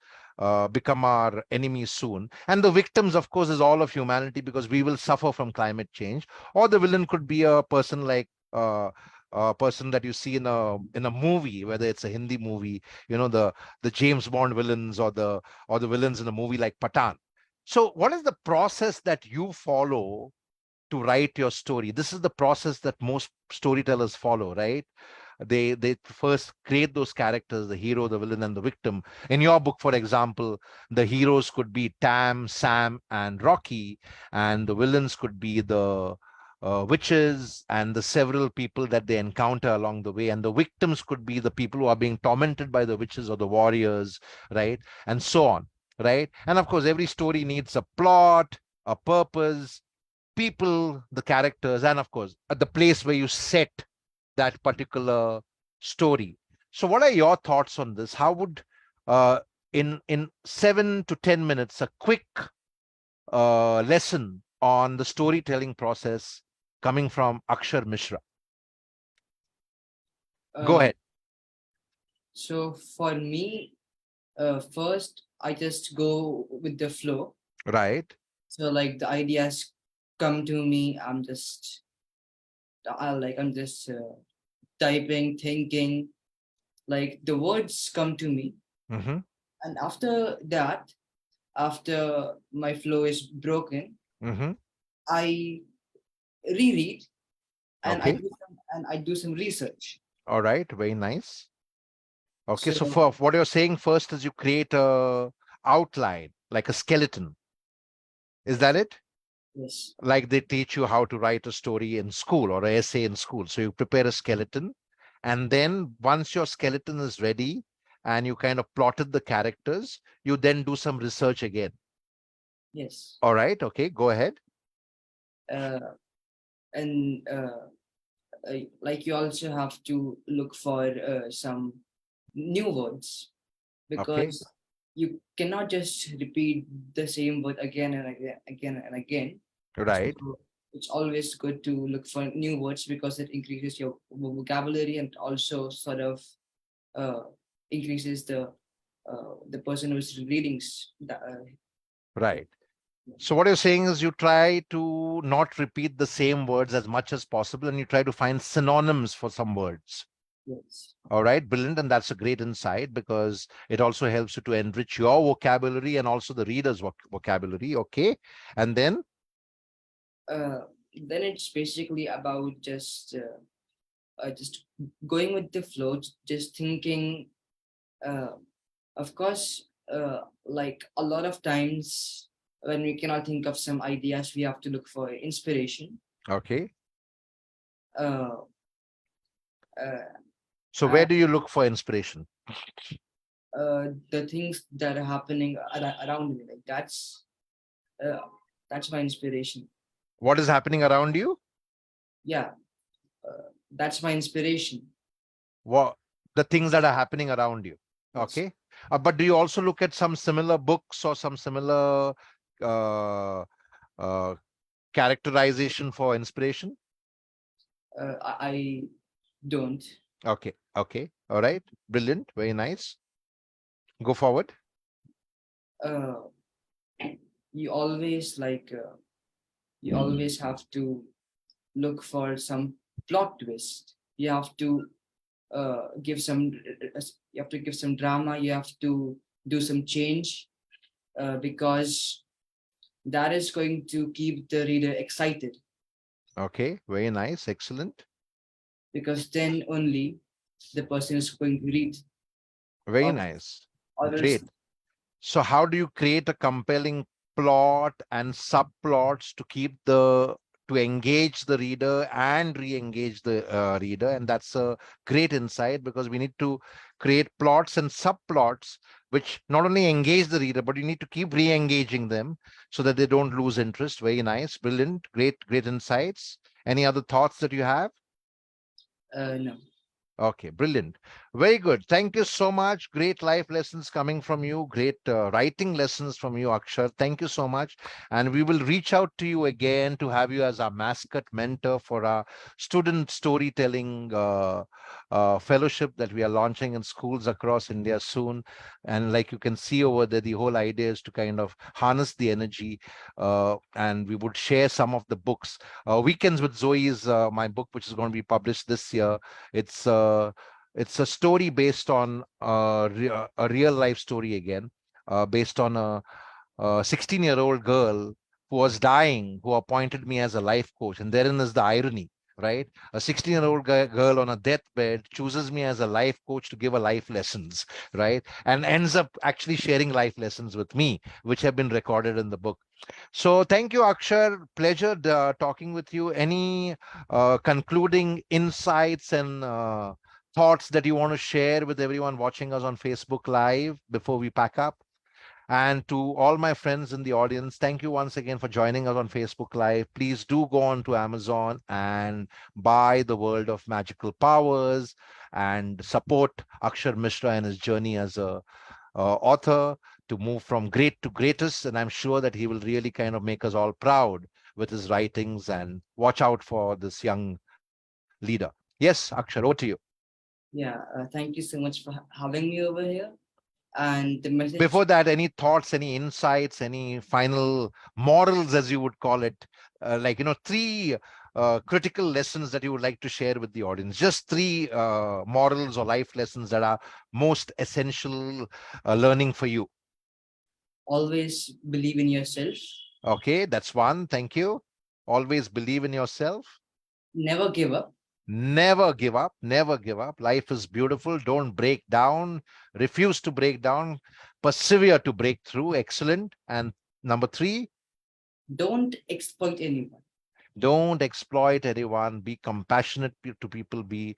become our enemy soon. And the victims, of course, is all of humanity, because we will suffer from climate change. Or the villain could be a person like a person that you see in a movie, whether it's a Hindi movie, the James Bond villains, or the villains in a movie like Patan. So what is the process that you follow to write your story? This is the process that most storytellers follow, right? They first create those characters, the hero, the villain, and the victim. In your book, for example, the heroes could be Tam, Sam, and Rocky, and the villains could be the witches and the several people that they encounter along the way, and the victims could be the people who are being tormented by the witches or the warriors, right? And so on, right? And of course, every story needs a plot, a purpose, people, the characters, and of course, at the place where you set that particular story. So, what are your thoughts on this? How would, in 7 to 10 minutes, a quick lesson on the storytelling process coming from Akshar Mishra? Go Uh, ahead. so for me, first I just go with the flow. Right. So like the ideas come to me. I'm just typing, thinking. Like the words come to me, Mm-hmm. and after that, after my flow is broken, Mm-hmm. I reread and Okay. I do some research. All right. Very nice. Okay. So, So for what you're saying first is you create a outline, like a skeleton. Is that it? yes, Like they teach you how to write a story in school or an essay in school. So you prepare a skeleton, and then once your skeleton is ready and you kind of plotted the characters, you then do some research again. yes, All right. Okay. Go ahead. uh, and like you also have to look for some new words Okay. because you cannot just repeat the same word again and again and again. So Right. it's always good to look for new words because it increases your vocabulary and also sort of uh, increases the person who's reading. Right. So what you're saying is you try to not repeat the same words as much as possible, and you try to find synonyms for some words. Yes. All right, brilliant. And that's a great insight, because it also helps you to enrich your vocabulary and also the reader's vocabulary. Okay. And then, Uh, then it's basically about just going with the flow, just thinking. Uh, of course, like a lot of times when we cannot think of some ideas, we have to look for inspiration. okay. Uh, uh, So where and do you look for inspiration? the things that are happening around me, like uh, that's my inspiration. What is happening around you? Yeah, that's my inspiration. What the things that are happening around you? Yes. Okay. But do you also look at some similar books or some similar uh, uh, characterization for inspiration? I don't. Okay. Okay. All right. Brilliant. Very nice. Go forward. Uh, you always like you always have to look for some plot twist. You have to give some. You have to give some drama. You have to do some change because that is going to keep the reader excited. Okay, very nice, excellent. Because then only the person is going to read. Very Or, nice. or else, Great. So how do you create a compelling plot and subplots to engage the reader and re-engage the reader? And that's a great insight, because we need to create plots and subplots which not only engage the reader, but you need to keep re-engaging them so that they don't lose interest. Very nice, brilliant, great insights. Any other thoughts that you have? no. Okay, brilliant. Very good. Thank you so much. Great life lessons coming from you. Great writing lessons from you, Akshar. Thank you so much. And we will reach out to you again to have you as our mascot mentor for our student storytelling fellowship that we are launching in schools across India soon. And like you can see over there, the whole idea is to kind of harness the energy, and we would share some of the books. Weekends with Zoe is my book, which is going to be published this year. It's a story based on a real life story again, based on a 16-year-old girl who was dying, who appointed me as a life coach. And therein is the irony, right? A 16-year-old girl on a deathbed chooses me as a life coach to give her life lessons, right? And ends up actually sharing life lessons with me, which have been recorded in the book. So thank you, Akshar. Pleasure talking with you. Any concluding insights and thoughts that you want to share with everyone watching us on Facebook Live before we pack up? And to all my friends in the audience, thank you once again for joining us on Facebook Live. Please do go on to Amazon and buy The World of Magical Powers and support Akshar Mishra and his journey as a author to move from great to greatest. And I'm sure that he will really kind of make us all proud with his writings. And watch out for this young leader. Yes, Akshar, over to you. Yeah, thank you so much for having me over here. And the message, Before that, any thoughts, any insights, any final morals, as you would call it, like, three critical lessons that you would like to share with the audience? Just three morals or life lessons that are most essential learning for you. always believe in yourself, Okay, that's one. Thank you. Always believe in yourself. never give up, Never give up. Never give up. Life is beautiful. Don't break down. Refuse to break down. Persevere to break through. Excellent. And number three, don't exploit anyone. don't exploit anyone. Be compassionate to people. Be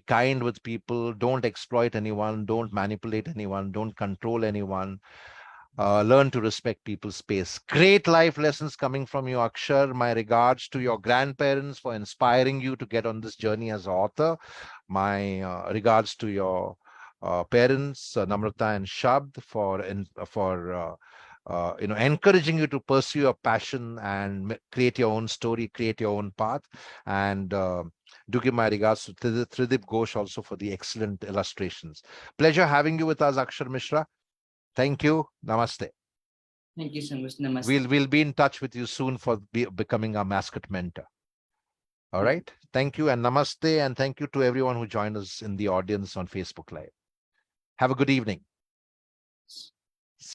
kind with people. Don't exploit anyone. Don't manipulate anyone. Don't control anyone. Learn to respect people's space. Great life lessons coming from you, Akshar. My regards to your grandparents for inspiring you to get on this journey as an author. My regards to your parents, Namrata and Shabd, for encouraging you to pursue your passion and create your own story, create your own path. And do give my regards to Tridip Ghosh also for the excellent illustrations. Pleasure having you with us, Akshar Mishra. Thank you. Namaste. Thank you so much. Namaste. We'll be in touch with you soon for becoming our mascot mentor. All right. Thank you and namaste. And thank you to everyone who joined us in the audience on Facebook Live. Have a good evening.